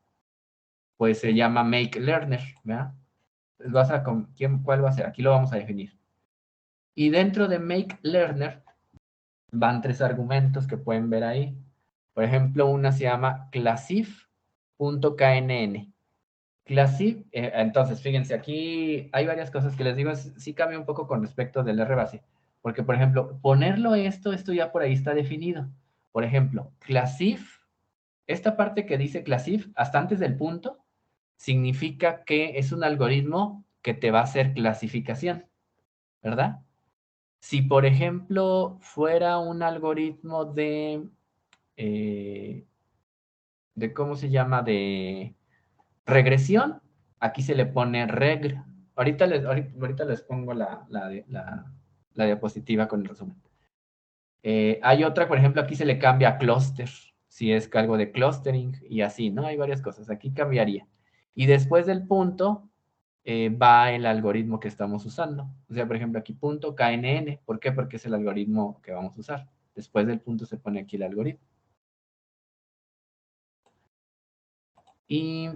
pues se llama make learner, ¿verdad? ¿Cuál va a ser? Aquí lo vamos a definir. Y dentro de make learner van 3 argumentos que pueden ver ahí. Por ejemplo, una se llama classif.knn. Classif, entonces, fíjense, aquí hay varias cosas que les digo, sí cambia un poco con respecto del RBase. Porque, por ejemplo, ponerlo esto ya por ahí está definido. Por ejemplo, classif, esta parte que dice classif, hasta antes del punto, significa que es un algoritmo que te va a hacer clasificación, ¿verdad? Si, por ejemplo, fuera un algoritmo ¿cómo se llama? De regresión, aquí se le pone regr. Ahorita les pongo la diapositiva con el resumen. Hay otra, por ejemplo, aquí se le cambia a cluster, si es algo de clustering y así, ¿no? Hay varias cosas. Aquí cambiaría. Y después del punto va el algoritmo que estamos usando. O sea, por ejemplo, aquí punto KNN. ¿Por qué? Porque es el algoritmo que vamos a usar. Después del punto se pone aquí el algoritmo. Y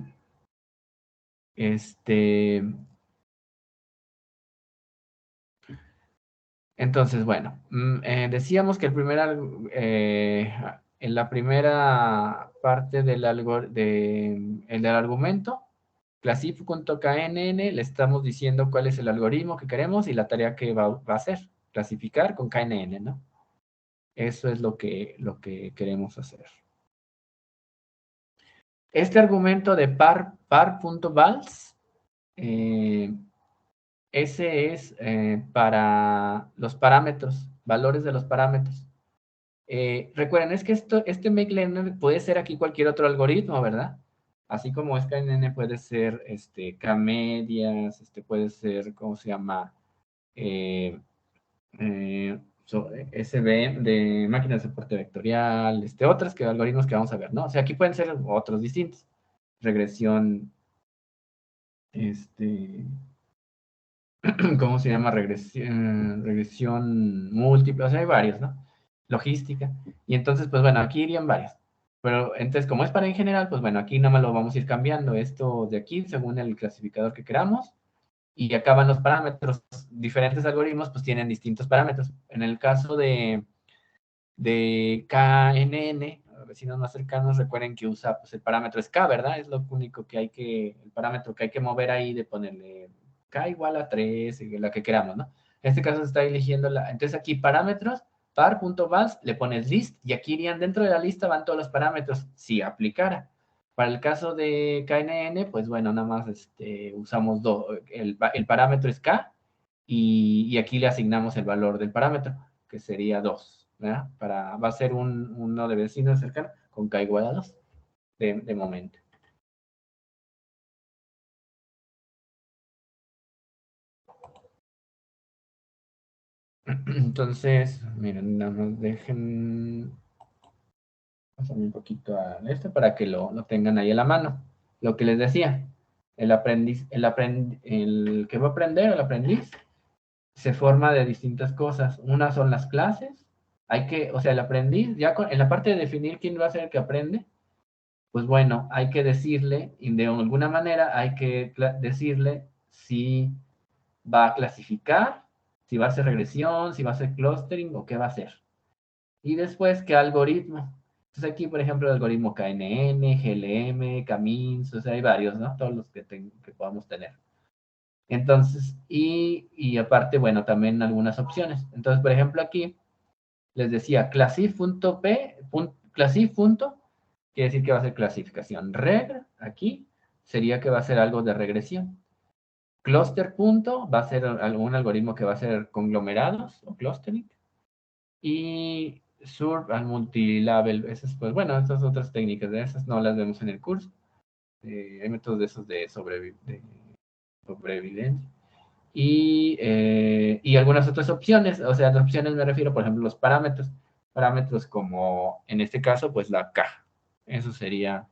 entonces, bueno, decíamos que en la primera parte del argumento, classif.knn, le estamos diciendo cuál es el algoritmo que queremos y la tarea que va a hacer, clasificar con KNN, ¿no? Eso es lo que queremos hacer. Este argumento de par.vals, ese es para los parámetros, valores de los parámetros. Recuerden, es que este make learner puede ser aquí cualquier otro algoritmo, ¿verdad? Así como es KNN puede ser K-medias, puede ser, ¿cómo se llama? SVM de máquinas de soporte vectorial, otros algoritmos que vamos a ver, ¿no? O sea, aquí pueden ser otros distintos. Regresión, ¿cómo se llama? Regresión múltiple, o sea, hay varios, ¿no? Logística. Y entonces, pues bueno, aquí irían varios. Pero entonces, como es para en general, pues bueno, aquí nada más lo vamos a ir cambiando esto de aquí según el clasificador que queramos. Y acaban los parámetros. Diferentes algoritmos pues tienen distintos parámetros. En el caso de de KNN, vecinos más cercanos, recuerden que usa pues, el parámetro es K, ¿verdad? Es lo único que hay que, el parámetro que hay que mover ahí de ponerle K igual a 3, la que queramos, ¿no? En este caso se está eligiendo entonces aquí parámetros, par.vals, le pones list y aquí irían dentro de la lista van todos los parámetros, si aplicara. Para el caso de KNN, pues bueno, nada más usamos el parámetro es K y aquí le asignamos el valor del parámetro, que sería 2, ¿verdad? Va a ser uno de vecinos cercano con K igual a 2 de momento. Entonces, miren, nada más dejen pasarme un poquito a esto para que lo tengan ahí a la mano. Lo que les decía, el que va a aprender, el aprendiz, se forma de distintas cosas. Una son las clases, o sea, el aprendiz, ya en la parte de definir quién va a ser el que aprende, pues bueno, hay que decirle, y de alguna manera hay que decirle si va a clasificar, si va a hacer regresión, si va a hacer clustering o qué va a hacer. Y después, ¿qué algoritmo? Entonces aquí, por ejemplo, el algoritmo KNN, GLM, Camins, o sea, hay varios, ¿no? Todos los que podamos tener. Entonces, y aparte, bueno, también algunas opciones. Entonces, por ejemplo, aquí les decía classif.p, classif. Quiere decir que va a ser clasificación. Reg, aquí, sería que va a ser algo de regresión. Cluster. Va a ser algún algoritmo que va a ser conglomerados o clustering. Y surf and multilabel, esas, pues bueno, estas otras técnicas, de esas no las vemos en el curso. Hay métodos de esos de sobrevivencia. Y algunas otras opciones, o sea, las opciones me refiero, por ejemplo, los parámetros como, en este caso, pues la K. Eso sería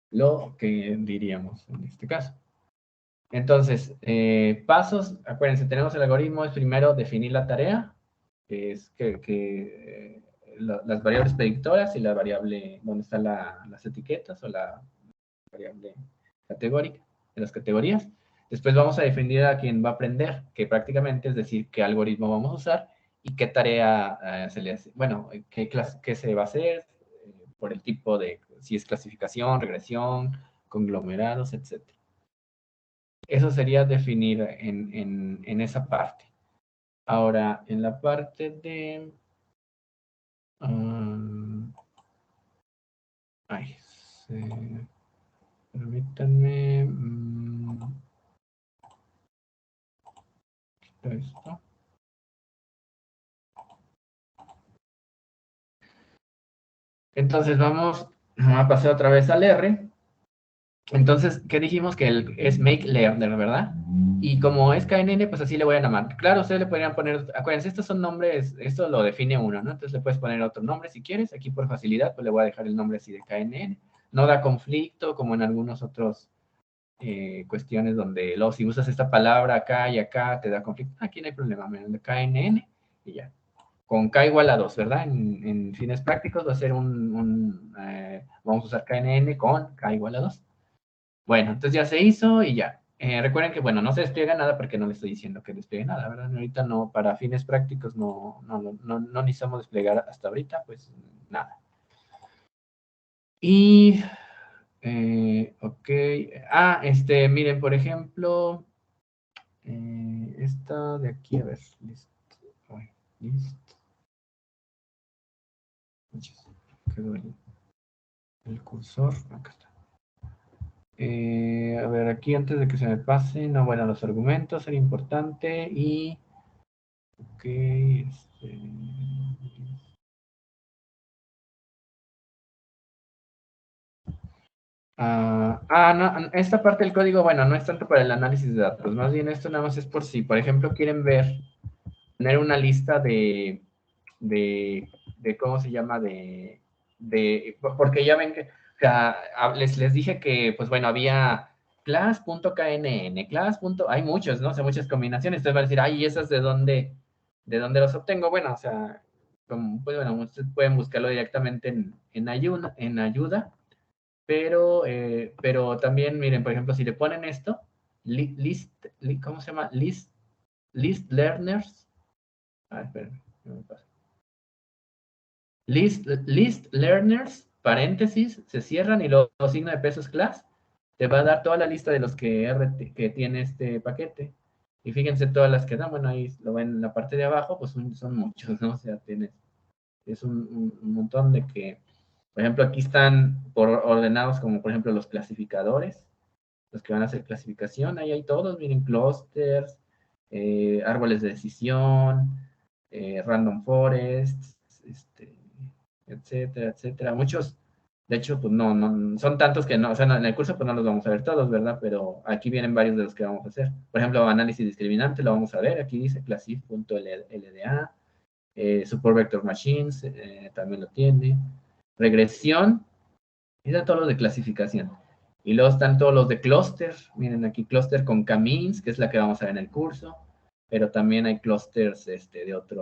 lo que diríamos en este caso. Entonces, pasos, acuérdense, tenemos el algoritmo, es primero definir la tarea, que es las variables predictoras y la variable donde están las etiquetas o la variable categórica de las categorías. Después vamos a definir a quién va a aprender, que prácticamente es decir qué algoritmo vamos a usar y qué tarea se le hace. Bueno, qué se va a hacer por el tipo de, si es clasificación, regresión, conglomerados, etc. Eso sería definir en esa parte. Ahora, en la parte de... permítanme... esto. Entonces vamos a pasar otra vez al R. Entonces, ¿qué dijimos? Que es make learner, ¿verdad? Y como es KNN, pues así le voy a llamar. Claro, ustedes le podrían poner, acuérdense, estos son nombres, esto lo define uno, ¿no? Entonces le puedes poner otro nombre si quieres. Aquí por facilidad, pues le voy a dejar el nombre así de KNN. No da conflicto, como en algunos otros cuestiones donde si usas esta palabra acá y acá, te da conflicto. Aquí no hay problema, me de KNN y ya. Con K igual a 2, ¿verdad? En fines prácticos va a ser vamos a usar KNN con K igual a 2. Bueno, entonces ya se hizo y ya. Recuerden que, bueno, no se despliega nada porque no le estoy diciendo que despliegue nada, ¿verdad? Ahorita no, para fines prácticos no necesitamos desplegar hasta ahorita, pues nada. Y, ok. Miren, por ejemplo, esta de aquí, a ver, list. Quedó el cursor, acá está. A ver, aquí antes de que se me pase, no, bueno, los argumentos sería importante y... Ok, no, esta parte del código, bueno, no es tanto para el análisis de datos, más bien esto nada más es por si, por ejemplo, quieren tener una lista de ¿cómo se llama? Porque ya ven que, o sea, les dije que, pues bueno, había class.knn, hay muchos, ¿no? O sea, muchas combinaciones, entonces van a decir, ay, ¿y esas de dónde los obtengo? Bueno, o sea, pues bueno, ustedes pueden buscarlo directamente en ayuda, pero también, miren, por ejemplo, si le ponen esto, ¿cómo se llama? List learners. Esperen, ¿qué me pasa? List learners, paréntesis, se cierran y luego signo de pesos class, te va a dar toda la lista de los que tiene este paquete. Y fíjense todas las que dan, bueno, ahí lo ven en la parte de abajo, pues son muchos, ¿no? O sea, es un montón de que, por ejemplo, aquí están ordenados como, por ejemplo, los clasificadores, los que van a hacer clasificación, ahí hay todos, miren, clusters, árboles de decisión, random forests, etcétera, etcétera. Muchos, de hecho, pues no, son tantos que no, o sea, en el curso pues no los vamos a ver todos, ¿verdad? Pero aquí vienen varios de los que vamos a hacer. Por ejemplo, análisis discriminante lo vamos a ver, aquí dice classif.lda, support vector machines, también lo tiene. Regresión, y de todos los de clasificación. Y luego están todos los de clúster, miren aquí clúster con k-means, que es la que vamos a ver en el curso, pero también hay clústeres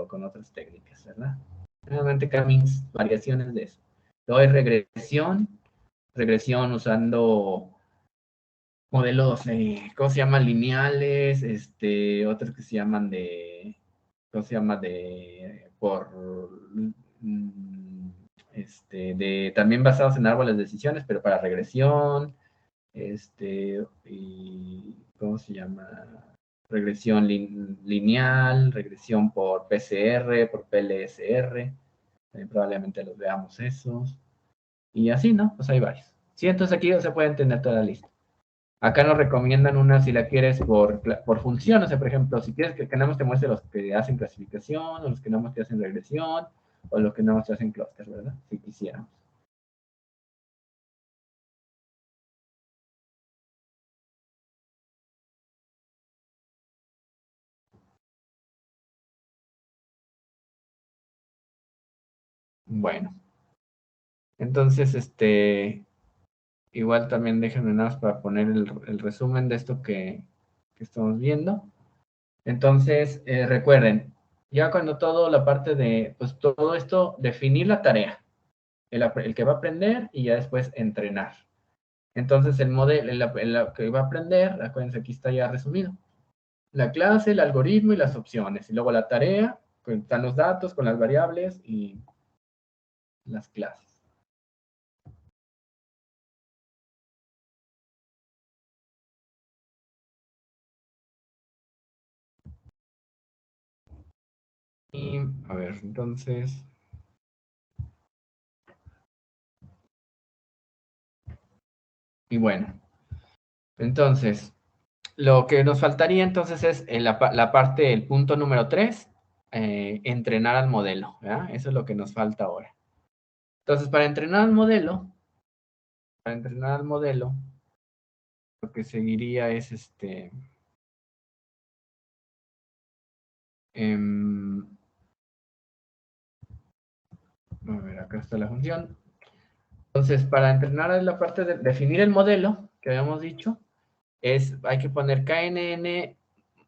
con otras técnicas, ¿verdad? Nuevamente k-means, variaciones de eso. Luego hay regresión usando modelos, ¿cómo se llaman? Lineales, otros que se llaman ¿cómo se llama? También basados en árboles de decisiones, pero para regresión, y ¿cómo se llama? Regresión lineal, regresión por PCR, por PLSR, probablemente los veamos esos, y así, ¿no? Pues hay varios. Sí, entonces aquí se puede entender toda la lista. Acá nos recomiendan una si la quieres por función, o sea, por ejemplo, si quieres que nada más te muestre los que hacen clasificación, o los que nada más te hacen regresión, o los que nada más te hacen clúster, ¿verdad? Si quisiéramos. Bueno, entonces, igual también déjenme nada más para poner el resumen de esto que estamos viendo. Entonces, recuerden, ya cuando todo la parte de, pues todo esto, definir la tarea, el que va a aprender y ya después entrenar. Entonces, el modelo, el que va a aprender, acuérdense, aquí está ya resumido. La clase, el algoritmo y las opciones. Y luego la tarea, están los datos con las variables y las clases. Y, a ver, entonces... Y bueno, entonces, lo que nos faltaría entonces es la parte, el punto número 3, entrenar al modelo, ¿verdad? Eso es lo que nos falta ahora. Entonces, para entrenar al modelo, lo que seguiría es a ver, acá está la función. Entonces, para entrenar en la parte de definir el modelo, que habíamos dicho, hay que poner KNN,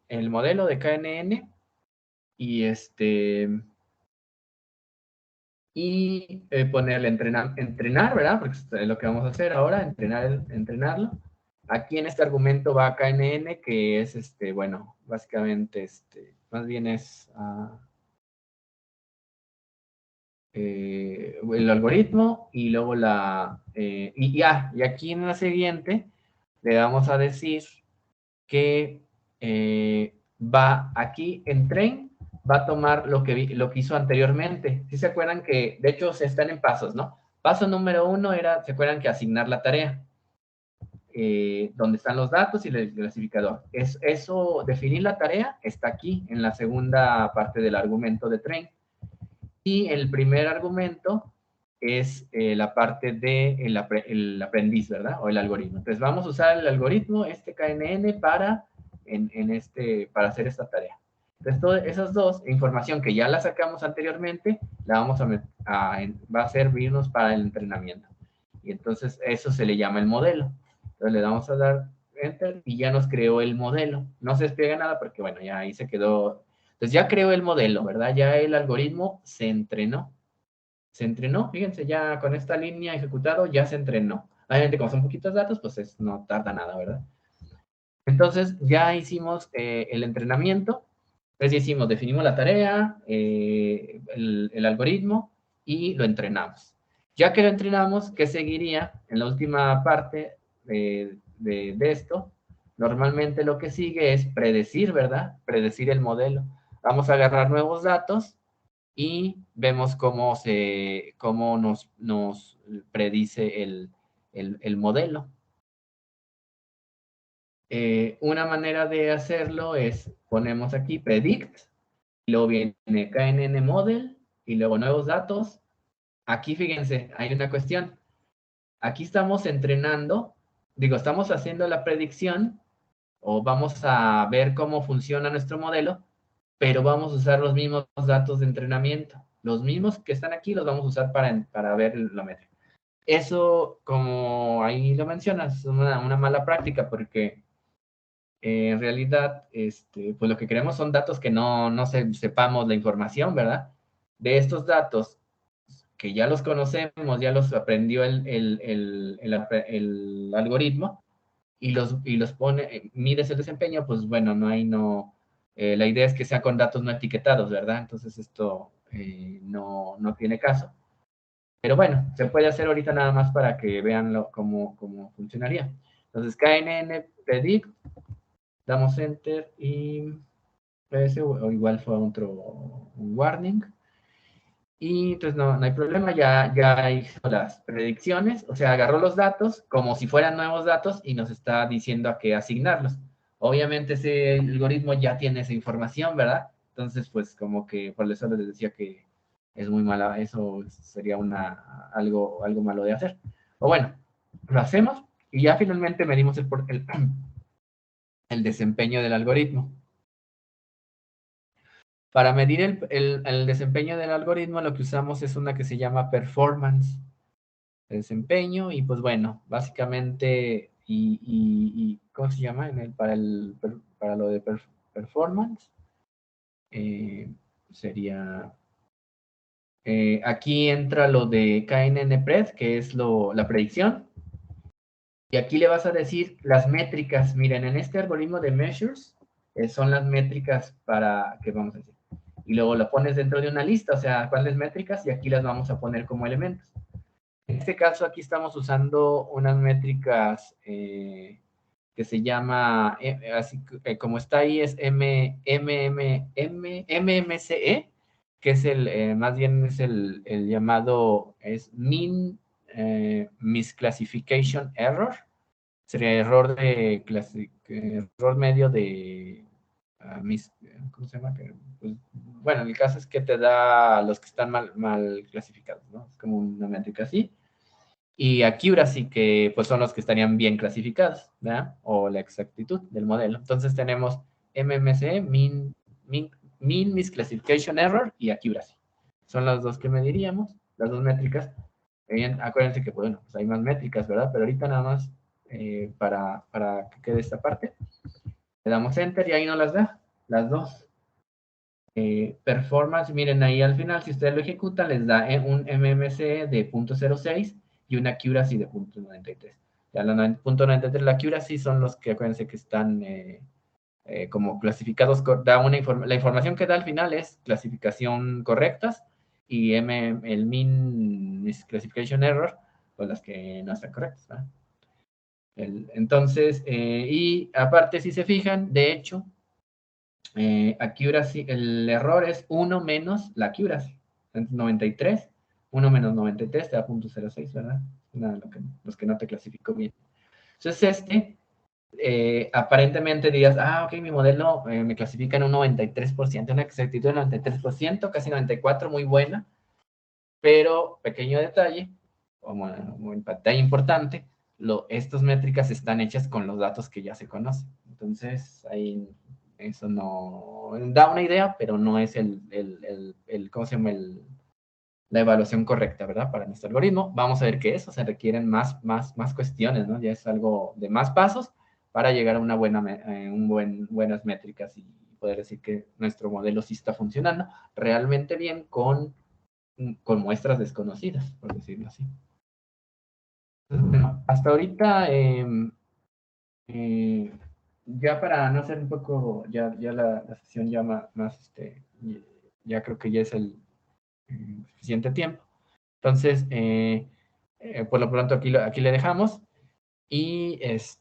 el modelo de KNN, y ponerle entrenar, ¿verdad? Porque es lo que vamos a hacer ahora, entrenarlo. Aquí en este argumento va KNN, que es, bueno, básicamente, más bien es el algoritmo y luego y aquí en la siguiente le vamos a decir que va aquí en train, va a tomar lo que hizo anteriormente. Si se acuerdan que, de hecho, se están en pasos, ¿no? Paso número 1 era, ¿se acuerdan que asignar la tarea? Donde están los datos y el clasificador. Eso, definir la tarea, está aquí, en la segunda parte del argumento de train. Y el primer argumento es la parte del el aprendiz, ¿verdad? O el algoritmo. Entonces vamos a usar el algoritmo, KNN, para hacer esta tarea. Entonces, esas dos, información que ya la sacamos anteriormente, la vamos va a servirnos para el entrenamiento. Y entonces eso se le llama el modelo. Entonces le vamos a dar enter y ya nos creó el modelo. No se despliega nada porque, bueno, ya ahí se quedó. Entonces ya creó el modelo, ¿verdad? Ya el algoritmo se entrenó. Se entrenó, fíjense, ya con esta línea ejecutado ya se entrenó. Obviamente, como son poquitos datos, pues no tarda nada, ¿verdad? Entonces, ya hicimos el entrenamiento. Entonces, definimos la tarea, el algoritmo, y lo entrenamos. Ya que lo entrenamos, ¿qué seguiría? En la última parte de esto, normalmente lo que sigue es predecir, ¿verdad? Predecir el modelo. Vamos a agarrar nuevos datos y vemos cómo nos predice el modelo. Una manera de hacerlo es, ponemos aquí predict, y luego viene KNN model, y luego nuevos datos. Aquí fíjense, hay una cuestión. Aquí estamos entrenando, estamos haciendo la predicción, o vamos a ver cómo funciona nuestro modelo, pero vamos a usar los mismos datos de entrenamiento. Los mismos que están aquí los vamos a usar para ver la métrica. Eso, como ahí lo mencionas, es una mala práctica, porque en realidad, pues lo que queremos son datos que no sepamos la información, ¿verdad? De estos datos que ya los conocemos, ya los aprendió el algoritmo y los pone, mides el desempeño, pues bueno, la idea es que sea con datos no etiquetados, ¿verdad? Entonces esto no tiene caso. Pero bueno, se puede hacer ahorita nada más para que vean cómo funcionaría. Entonces, KNN predict, damos enter y o igual fue un warning. Y entonces no hay problema, ya hizo las predicciones, o sea, agarró los datos como si fueran nuevos datos y nos está diciendo a qué asignarlos. Obviamente ese algoritmo ya tiene esa información, ¿verdad? Entonces, pues como que por eso les decía que es muy mala, eso sería algo malo de hacer. O bueno, lo hacemos y ya finalmente medimos el desempeño del algoritmo. Para medir el desempeño del algoritmo, lo que usamos es una que se llama performance. Desempeño, y pues bueno, básicamente, ¿cómo se llama? Para lo de performance, sería, aquí entra lo de KNN-Pred, que es la predicción, y aquí le vas a decir las métricas. Miren, en este algoritmo de measures, son las métricas que vamos a decir. Y luego lo pones dentro de una lista, o sea, cuáles métricas, y aquí las vamos a poner como elementos. En este caso, aquí estamos usando unas métricas que se llama, así como está ahí, es MMCE, que es más bien es el llamado, es Mean Misclassification Error. Sería error medio de, ¿cómo se llama? Pues, bueno, el caso es que te da los que están mal clasificados, ¿no? Es como una métrica así. Y accuracy, que pues son los que estarían bien clasificados, ¿verdad? O la exactitud del modelo. Entonces tenemos MMC, Mean Misclassification Error, y accuracy. Son las dos que mediríamos, las dos métricas. Acuérdense que, bueno, pues hay más métricas, ¿verdad? Pero ahorita nada más para que quede esta parte. Le damos enter y ahí nos las da, las dos. Performance, miren ahí al final, si ustedes lo ejecutan, les da un MMC de 0.06 y una accuracy de 0.93. Ya la 0.93, la accuracy son los que acuérdense que están como clasificados, la información que da al final es clasificación correctas, y el mean misclassification error, pues las que no están correctas, ¿verdad? Entonces, y aparte, si se fijan, de hecho, accuracy, el error es 1 menos la accuracy. Entonces, 93, 1 menos 93 te da 0.06, ¿verdad? Los que no te clasificó bien. Entonces, aparentemente dirías, ok, mi modelo me clasifica en un 93%, una exactitud del 93%, casi 94%, muy buena, pero pequeño detalle, muy detalle importante, estas métricas están hechas con los datos que ya se conocen. Entonces, ahí eso no da una idea, pero no es ¿cómo se llama? La evaluación correcta, ¿verdad? Para nuestro algoritmo. Vamos a ver que eso se requieren más cuestiones, ¿no? Ya es algo de más pasos para llegar a buenas métricas y poder decir que nuestro modelo sí está funcionando realmente bien con muestras desconocidas, por decirlo así. Bueno, hasta ahorita, ya para no hacer un poco, ya la sesión ya más, ya creo que ya es el suficiente tiempo. Entonces, por lo pronto aquí le dejamos. Y eso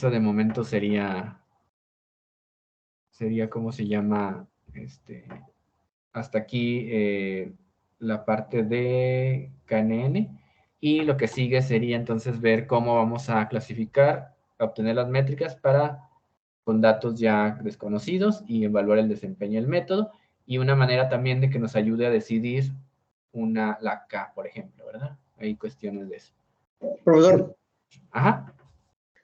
de momento sería, ¿cómo se llama? Hasta aquí la parte de KNN. Y lo que sigue sería entonces ver cómo vamos a clasificar, obtener las métricas con datos ya desconocidos y evaluar el desempeño del método. Y una manera también de que nos ayude a decidir la K, por ejemplo, ¿verdad? Hay cuestiones de eso. Profesor, Ajá.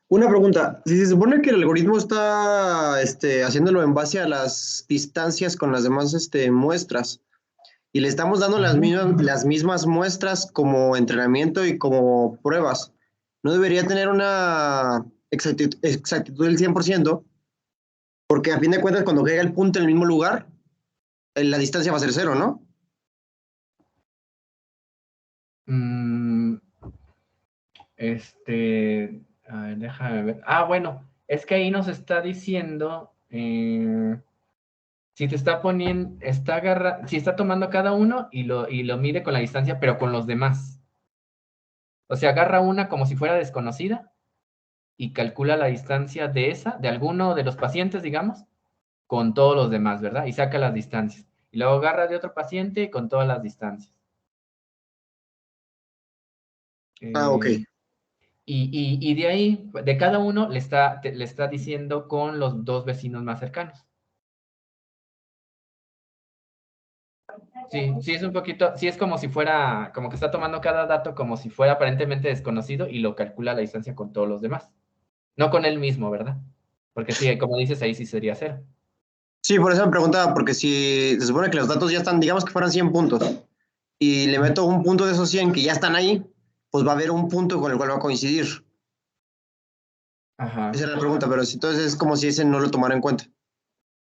una pregunta. Si se supone que el algoritmo está haciéndolo en base a las distancias con las demás muestras y le estamos dando las mismas muestras como entrenamiento y como pruebas, ¿no debería tener una exactitud del 100%? Porque a fin de cuentas, cuando caiga el punto en el mismo lugar, la distancia va a ser 0, ¿no? A ver, déjame ver. Bueno, es que ahí nos está diciendo si te está poniendo, si está tomando cada uno y lo mide con la distancia, pero con los demás. O sea, agarra una como si fuera desconocida y calcula la distancia de alguno de los pacientes, digamos, con todos los demás, ¿verdad? Y saca las distancias. Y luego agarra de otro paciente con todas las distancias. Ok. Y de ahí, de cada uno, le está diciendo con los 2 vecinos más cercanos. Sí, es un poquito, sí es como si fuera, como que está tomando cada dato como si fuera aparentemente desconocido y lo calcula a la distancia con todos los demás. No con él mismo, ¿verdad? Porque sí, como dices, ahí sí sería 0. Sí, por eso me preguntaba, porque si se supone que los datos ya están, digamos que fueran 100 puntos, y le meto un punto de esos 100 que ya están ahí, pues va a haber un punto con el cual va a coincidir. Ajá. Esa era la pregunta, pero entonces es como si ese no lo tomara en cuenta.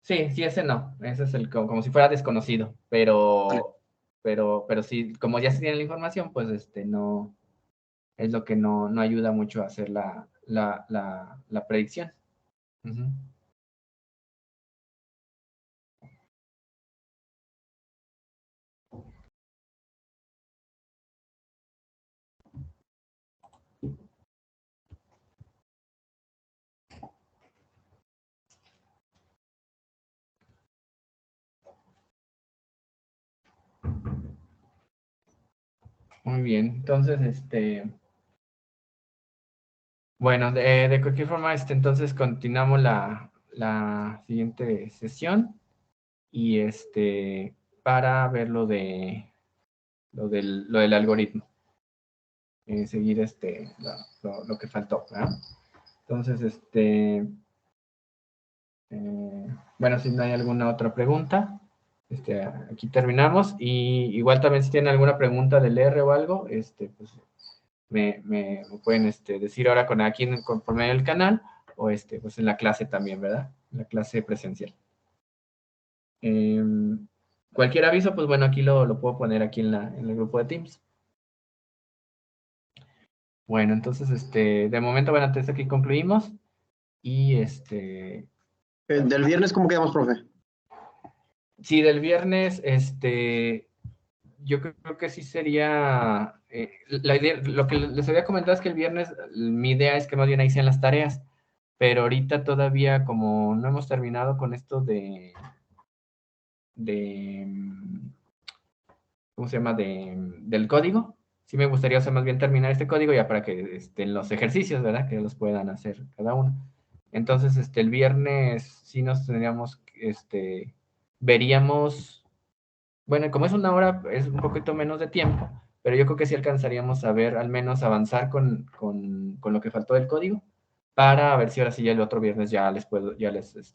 Sí, ese no. Ese es como si fuera desconocido. Pero sí, como ya se tiene la información, pues no, es lo que no ayuda mucho a hacer la predicción. Uh-huh. Muy bien, entonces, bueno, de cualquier forma, entonces continuamos la siguiente sesión y para ver lo del algoritmo. Seguir lo que faltó, ¿verdad? Entonces, bueno, si no hay alguna otra pregunta, aquí terminamos. Y igual también si tienen alguna pregunta del R o algo, pues me pueden decir ahora por medio del canal o pues en la clase también, ¿verdad? En la clase presencial. Cualquier aviso, pues bueno, aquí lo puedo poner aquí en el grupo de Teams. Bueno, entonces, de momento, bueno, antes aquí concluimos. Y Del viernes, ¿cómo quedamos, profe? sí, del viernes, yo creo que sí sería, la idea, lo que les había comentado es que el viernes, mi idea es que más bien ahí sean las tareas, pero ahorita todavía como no hemos terminado con esto ¿cómo se llama? Del código, sí me gustaría, o sea, más bien terminar este código ya para que estén los ejercicios, ¿verdad? Que los puedan hacer cada uno. Entonces, el viernes sí nos tendríamos, veríamos, bueno, como es una hora, es un poquito menos de tiempo, pero yo creo que sí alcanzaríamos a ver, al menos avanzar con lo que faltó del código, para ver si ahora sí ya el otro viernes ya les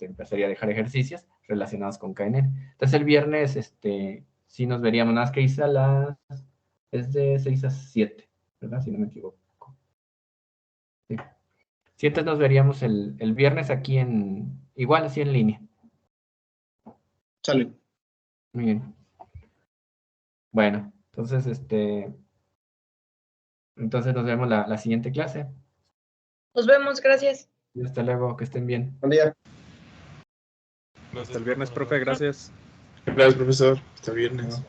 empezaría a dejar ejercicios relacionados con KNN. Entonces el viernes, sí nos veríamos, nada más que es de 6 a 7, ¿verdad? Si no me equivoco. Sí. Sí, entonces nos veríamos el viernes aquí igual así en línea. Sale. Muy bien. Bueno, entonces, entonces nos vemos la siguiente clase. Nos vemos, gracias. Y hasta luego, que estén bien. Buen día. Hasta el viernes, profe, gracias. Gracias, profesor. Hasta viernes.